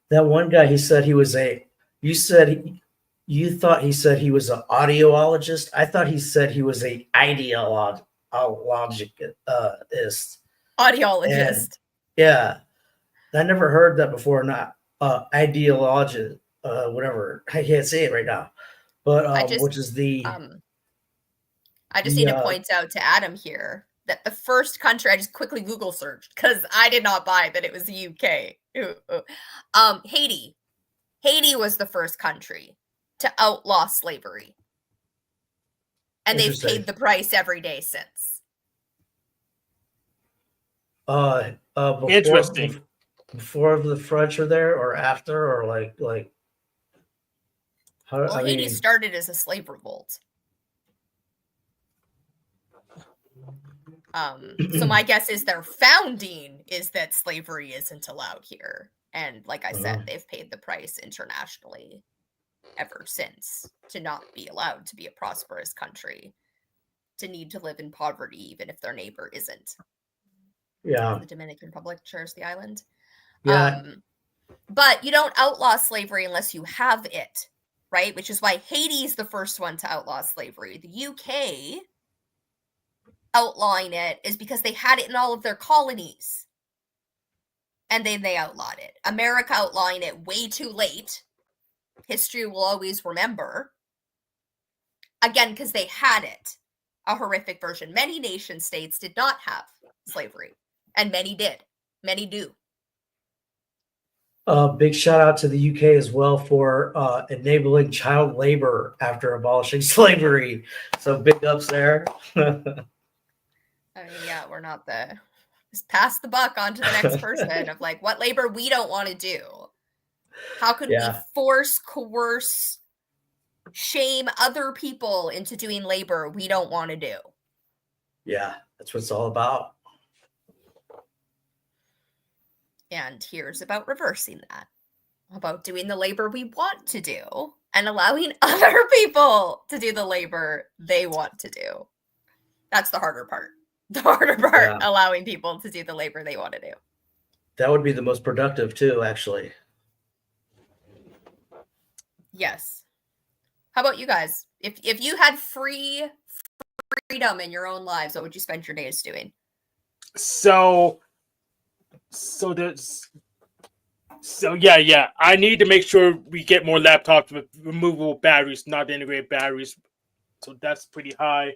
That one guy, he said he was you thought he said he was an audiologist. I thought he said he was a ideologist. Audiologist. Yeah. I never heard that before. Not ideologist, whatever. I can't say it right now. But which is the I just need to point out to Adam here that the first country, I just quickly Google searched because I did not buy that it was the UK. Haiti. Haiti was the first country to outlaw slavery. And they've paid the price every day since. Interesting. Before the French are there or after or like how, well, Haiti started as a slave revolt. So my guess is their founding is that slavery isn't allowed here. And like I said, they've paid the price internationally ever since to not be allowed to be a prosperous country, to need to live in poverty, even if their neighbor isn't. Yeah. The Dominican Republic shares the island. Yeah. But you don't outlaw slavery unless you have it, right? Which is why Haiti is the first one to outlaw slavery. The UK outlawing it is because they had it in all of their colonies. And then they outlawed it. America outlawing it way too late. History will always remember. Again, because they had it. A horrific version. Many nation states did not have slavery. And many did. Many do. Big shout out to the UK as well for enabling child labor after abolishing slavery. So big ups there. I mean, yeah, we're not just pass the buck on to the next person of like what labor we don't want to do. How could we force, coerce, shame other people into doing labor we don't want to do? Yeah, that's what it's all about. And here's about reversing that. About doing the labor we want to do and allowing other people to do the labor they want to do. That's the harder part. The harder part, allowing people to do the labor they want to do. That would be the most productive too, actually. Yes. How about you guys? If you had freedom in your own lives, what would you spend your days doing? So there's So yeah. I need to make sure we get more laptops with removable batteries, not integrated batteries. So that's pretty high.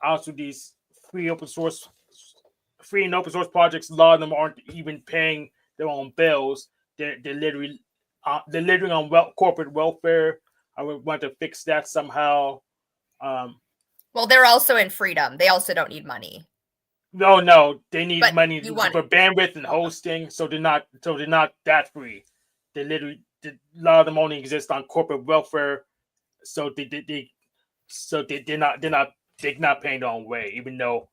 Also, these free open source, free and open source projects, a lot of them aren't even paying their own bills. They're literally on corporate welfare. I would want to fix that somehow. Well, they're also in freedom. They also don't need money. No, they need But money you want for bandwidth and hosting, so they're not that free. They literally a lot of them only exist on corporate welfare, so they're not paying their own way, even though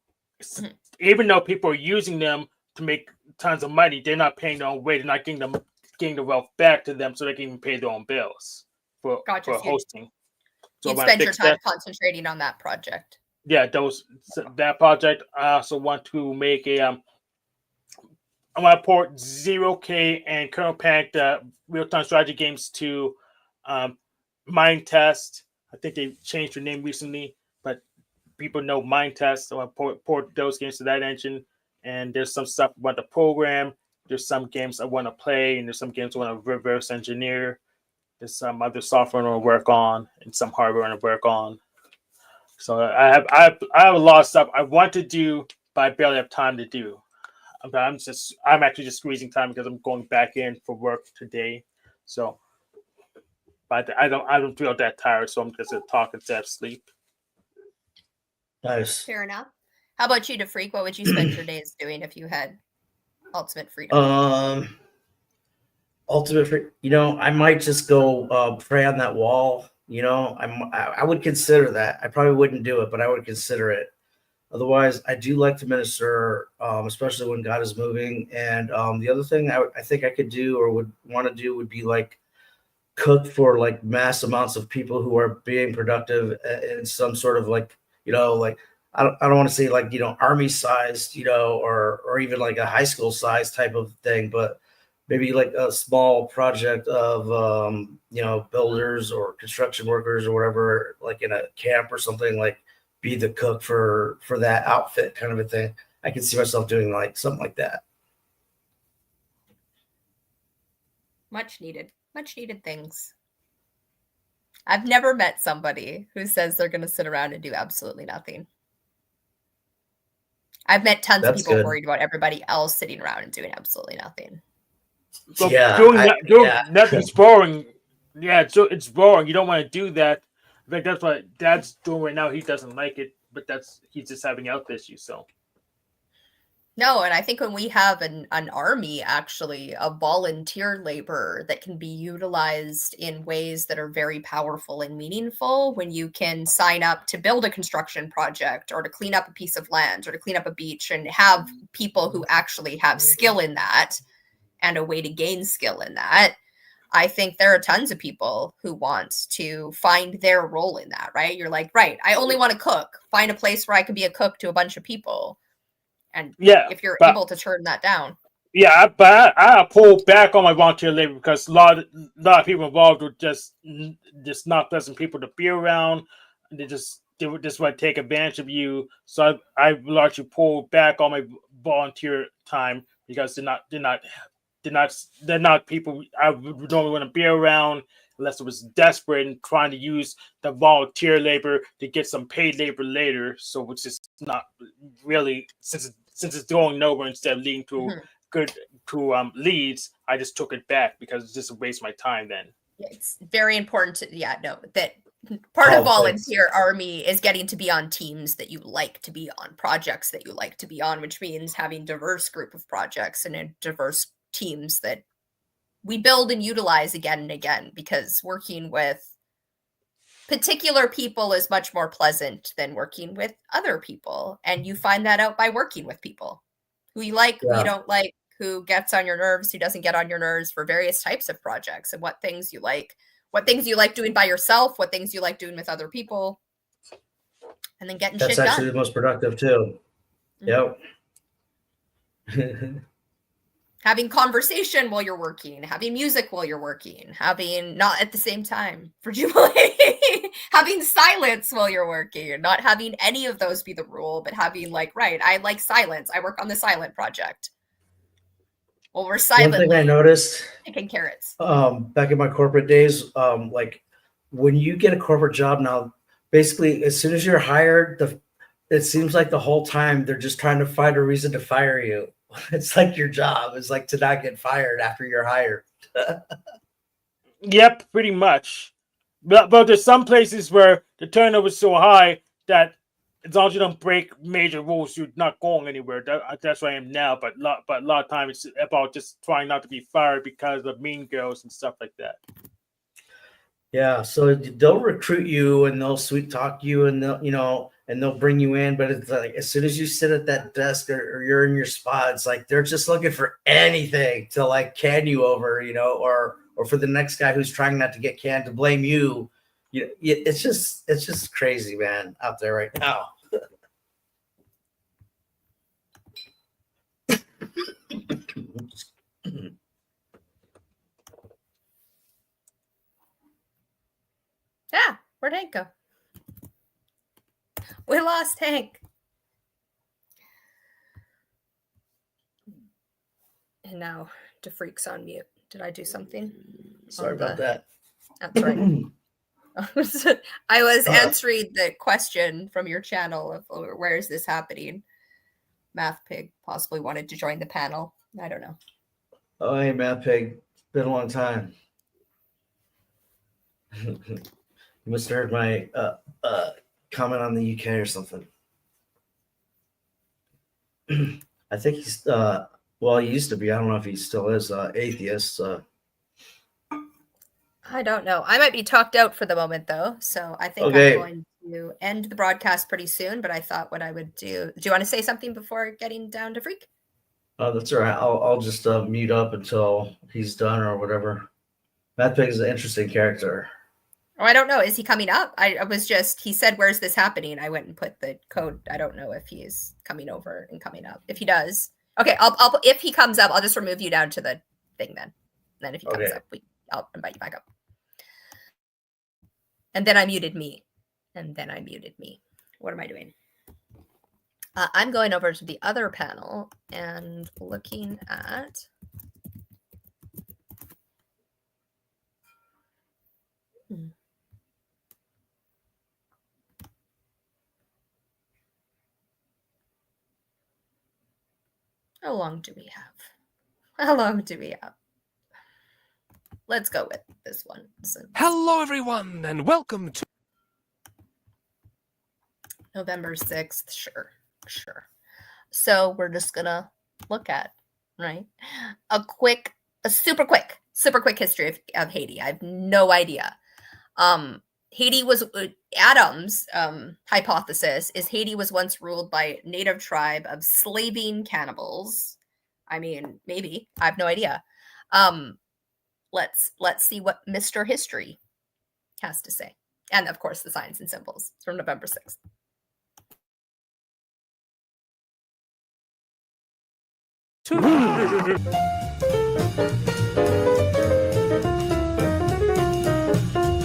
people are using them to make tons of money. They're not paying their own way. They're not getting the wealth back to them, so they can even pay their own bills for Gotcha. hosting. So you'd spend your time concentrating on that project. Yeah, that project. I also want to make a I want to port 0K and Kernel Panic, the real-time strategy games, to Mind Test. I think they changed their name recently, but people know Mind Test. So I want to port those games to that engine. And there's some stuff I want to program. There's some games I want to play, and there's some games I want to reverse engineer. There's some other software I want to work on, and some hardware I want to work on. So I have a lot of stuff I want to do, but I barely have time to do. I'm actually just squeezing time because I'm going back in for work today. So, but I don't feel that tired, so I'm just gonna talk instead of sleep. Nice. Fair enough. How about you, DeFreak? What would you spend your days doing if you had ultimate freedom? Ultimate freedom. I might just go pray on that wall. I would consider that. I probably wouldn't do it, but I would consider it. Otherwise, I do like to minister, especially when God is moving. And the other thing I think I could do or would want to do would be like cook for like mass amounts of people who are being productive in some sort of like, like I don't want to say like, army sized, or even like a high school size type of thing, but maybe like a small project of, builders or construction workers or whatever, like in a camp or something, like be the cook for that outfit kind of a thing. I can see myself doing like something like that. Much needed things. I've never met somebody who says they're going to sit around and do absolutely nothing. I've met tons of people worried about everybody else sitting around and doing absolutely nothing. So doing nothing's boring. Yeah, so it's boring. You don't want to do that. I think that's what Dad's doing right now. He doesn't like it, but he's just having health issues. So no, and I think when we have an army, actually, a volunteer labor that can be utilized in ways that are very powerful and meaningful, when you can sign up to build a construction project or to clean up a piece of land or to clean up a beach and have people who actually have skill in that and a way to gain skill in that, I think there are tons of people who want to find their role in that, right? You're like, right, I only want to cook. Find a place where I can be a cook to a bunch of people. And if you're able to turn that down. Yeah, but I pull back on my volunteer labor because a lot of people involved were just not pleasant people to be around. They would just want to take advantage of you. So I largely pulled back on my volunteer time because they're not people I would normally want to be around unless it was desperate and trying to use the volunteer labor to get some paid labor later. So it's just not really, since it's going nowhere instead of leading to leads, I just took it back because it's just a waste of my time then. It's very important that part of volunteer army is getting to be on teams that you like to be on, projects that you like to be on, which means having diverse group of projects and a diverse teams that we build and utilize again and again, because working with particular people is much more pleasant than working with other people. And you find that out by working with people who you like, who you don't like, who gets on your nerves, who doesn't get on your nerves for various types of projects, and what things you like doing by yourself, what things you like doing with other people, and then getting shit done. That's actually the most productive too. Mm-hmm. Yep. Having conversation while you're working, having music while you're working, having not at the same time for Jubilee, having silence while you're working, not having any of those be the rule, but having like, right, I like silence. I work on the silent project. Well, we're One silently thing I noticed picking carrots. back in my corporate days, like when you get a corporate job now, basically as soon as you're hired, it seems like the whole time they're just trying to find a reason to fire you. It's like your job is like to not get fired after you're hired. Yep, pretty much. But there's some places where the turnover is so high that as long as you don't break major rules, you're not going anywhere. That's where I am now. But a lot of times it's about just trying not to be fired because of mean girls and stuff like that. Yeah, so they'll recruit you and they'll sweet talk you and they'll bring you in, but it's like as soon as you sit at that desk or you're in your spot, it's like they're just looking for anything to like can you over, or for the next guy who's trying not to get canned to blame you. It's just crazy, man, out there right now. Yeah, where'd Hank go? We lost Hank. And now DeFreak's on mute. Did I do something? Sorry about that. That's right. I was answering the question from your channel of where is this happening? Math Pig possibly wanted to join the panel. I don't know. Oh, hey, Matt Pig. It's been a long time. You must have heard my comment on the UK or something. I think he's he used to be. I don't know if he still is atheist. I don't know. I might be talked out for the moment though, so I think Okay. I'm going to end the broadcast pretty soon. But I thought what I would do. Do you want to say something before getting down to Freak? Oh, that's all right. I'll just mute up until he's done or whatever. Matt Pig is an interesting character. Oh, I don't know. Is he coming up? I was just, he said, where's this happening? I went and put the code. I don't know if he's coming over and coming up. If he does. Okay. I'll if he comes up, I'll just remove you down to the thing then. And then if he comes up, I'll invite you back up. And then I muted me. What am I doing? I'm going over to the other panel and looking at how long do we have? Let's go with this one. Hello, everyone, and welcome to November 6th. Sure. So we're just gonna look at, right? A super quick history of Haiti. I have no idea. Haiti was Adam's hypothesis is Haiti was once ruled by a native tribe of slaving cannibals. I mean, maybe. I have no idea. Let's see what Mr. History has to say. And of course, the Sgns and Symbols from November 6th.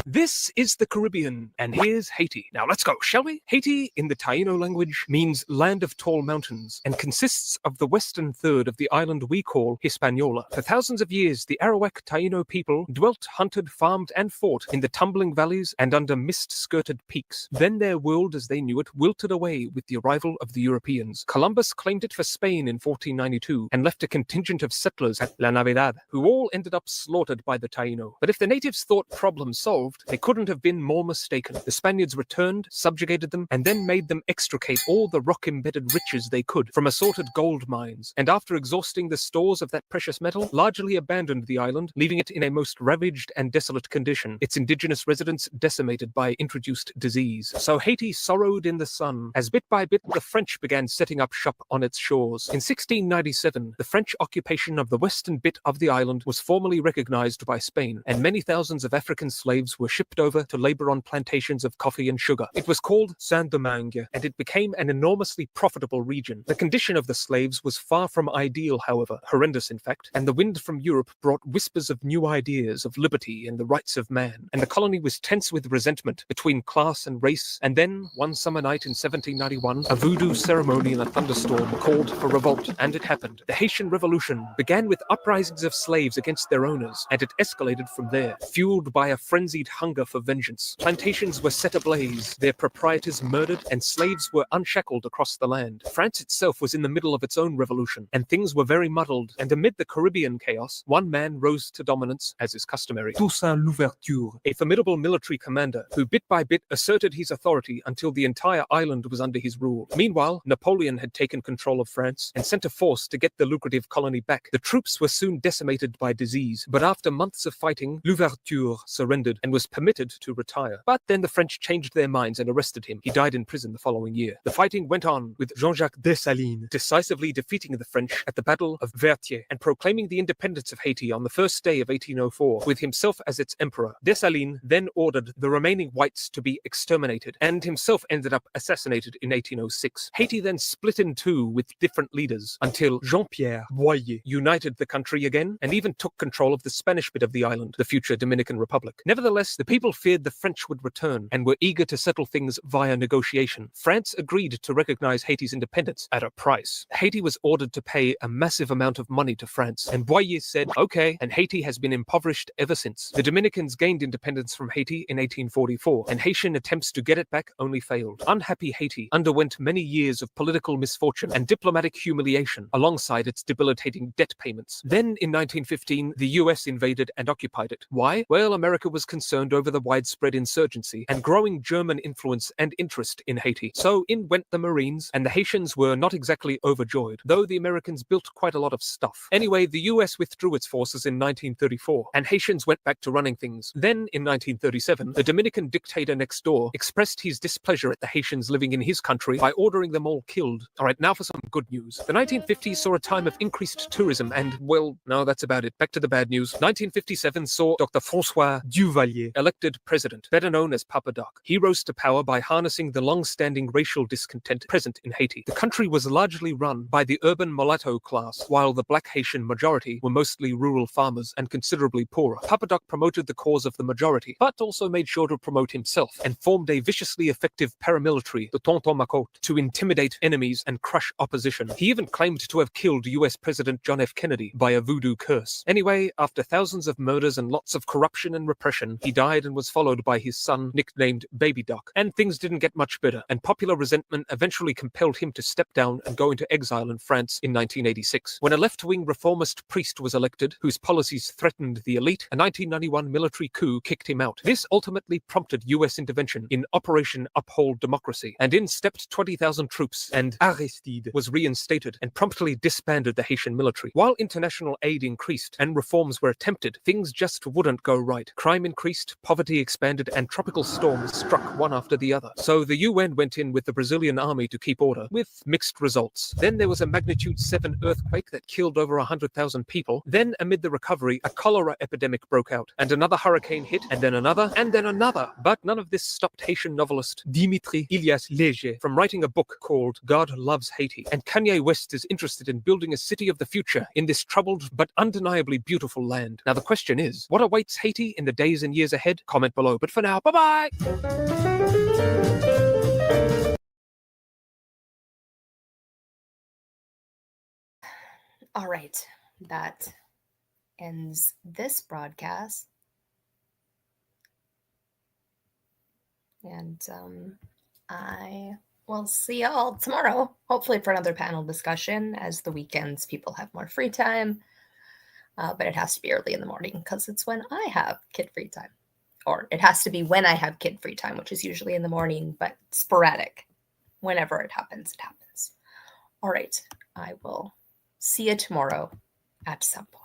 This is the Caribbean, and here's Haiti. Now let's go, shall we? Haiti, in the Taino language, means land of tall mountains, and consists of the western third of the island we call Hispaniola. For thousands of years, the Arawak Taino people dwelt, hunted, farmed, and fought in the tumbling valleys and under mist-skirted peaks. Then their world as they knew it wilted away with the arrival of the Europeans. Columbus claimed it for Spain in 1492, and left a contingent of settlers at La Navidad, who all ended up slaughtered by the Taino. But if the natives thought problem solved, they couldn't have been more mistaken. The Spaniards returned, subjugated them, and then made them extricate all the rock-embedded riches they could from assorted gold mines, and after exhausting the stores of that precious metal, largely abandoned the island, leaving it in a most ravaged and desolate condition, its indigenous residents decimated by introduced disease. So Haiti sorrowed in the sun, as bit by bit the French began setting up shop on its shores. In 1697, the French occupation of the western bit of the island was formally recognized by Spain, and many thousands of African slaves were shipped shipped over to labor on plantations of coffee and sugar. It was called Saint-Domingue, and it became an enormously profitable region. The condition of the slaves was far from ideal, however, horrendous in fact, and the wind from Europe brought whispers of new ideas of liberty and the rights of man, and the colony was tense with resentment between class and race. And then, one summer night in 1791, a voodoo ceremony and a thunderstorm called for revolt, and it happened. The Haitian Revolution began with uprisings of slaves against their owners, and it escalated from there, fueled by a frenzied hunger for vengeance. Plantations were set ablaze, their proprietors murdered, and slaves were unshackled across the land. France itself was in the middle of its own revolution, and things were very muddled, and amid the Caribbean chaos, one man rose to dominance, as is customary. Toussaint Louverture, a formidable military commander, who bit by bit asserted his authority until the entire island was under his rule. Meanwhile, Napoleon had taken control of France and sent a force to get the lucrative colony back. The troops were soon decimated by disease, but after months of fighting, Louverture surrendered and was permitted to retire. But then the French changed their minds and arrested him. He died in prison the following year. The fighting went on, with Jean-Jacques Dessalines decisively defeating the French at the Battle of Vertières and proclaiming the independence of Haiti on the first day of 1804, with himself as its emperor. Dessalines then ordered the remaining whites to be exterminated, and himself ended up assassinated in 1806. Haiti then split in two with different leaders, until Jean-Pierre Boyer united the country again, and even took control of the Spanish bit of the island, the future Dominican Republic. Nevertheless, the people feared the French would return, and were eager to settle things via negotiation. France agreed to recognize Haiti's independence at a price. Haiti was ordered to pay a massive amount of money to France, and Boyer said, okay, and Haiti has been impoverished ever since. The Dominicans gained independence from Haiti in 1844, and Haitian attempts to get it back only failed. Unhappy Haiti underwent many years of political misfortune and diplomatic humiliation, alongside its debilitating debt payments. Then, in 1915, the US invaded and occupied it. Why? Well, America was concerned over the widespread insurgency and growing German influence and interest in Haiti. So in went the Marines, and the Haitians were not exactly overjoyed, though the Americans built quite a lot of stuff. Anyway, the US withdrew its forces in 1934, and Haitians went back to running things. Then, in 1937, the Dominican dictator next door expressed his displeasure at the Haitians living in his country by ordering them all killed. Alright, now for some good news. The 1950s saw a time of increased tourism and, well, no, that's about it. Back to the bad news. 1957 saw Dr. François Duvalier elected president, better known as Papa Doc. He rose to power by harnessing the long-standing racial discontent present in Haiti. The country was largely run by the urban mulatto class, while the black Haitian majority were mostly rural farmers and considerably poorer. Papa Doc promoted the cause of the majority, but also made sure to promote himself, and formed a viciously effective paramilitary, the Tonton Macoute, to intimidate enemies and crush opposition. He even claimed to have killed US President John F. Kennedy by a voodoo curse. Anyway, after thousands of murders and lots of corruption and repression, he died and was followed by his son, nicknamed Baby Doc. And things didn't get much better, and popular resentment eventually compelled him to step down and go into exile in France in 1986. When a left-wing reformist priest was elected, whose policies threatened the elite, a 1991 military coup kicked him out. This ultimately prompted US intervention in Operation Uphold Democracy, and in stepped 20,000 troops, and Aristide was reinstated and promptly disbanded the Haitian military. While international aid increased and reforms were attempted, things just wouldn't go right. Crime increased, poverty expanded, and tropical storms struck one after the other. So the UN went in with the Brazilian army to keep order, with mixed results. Then there was a magnitude 7 earthquake that killed over 100,000 people. Then, amid the recovery, a cholera epidemic broke out, and another hurricane hit, and then another, and then another. But none of this stopped Haitian novelist Dimitri Elias Léger from writing a book called God Loves Haiti. And Kanye West is interested in building a city of the future in this troubled but undeniably beautiful land. Now the question is, what awaits Haiti in the days and years ahead? Comment below. But for now, bye-bye! All right, that ends this broadcast. And I will see y'all tomorrow, hopefully for another panel discussion, as the weekends people have more free time. But it has to be early in the morning because it's when I have kid free time. Or it has to be when I have kid free time, which is usually in the morning, but sporadic. Whenever it happens, it happens. All right, I will see you tomorrow at some point.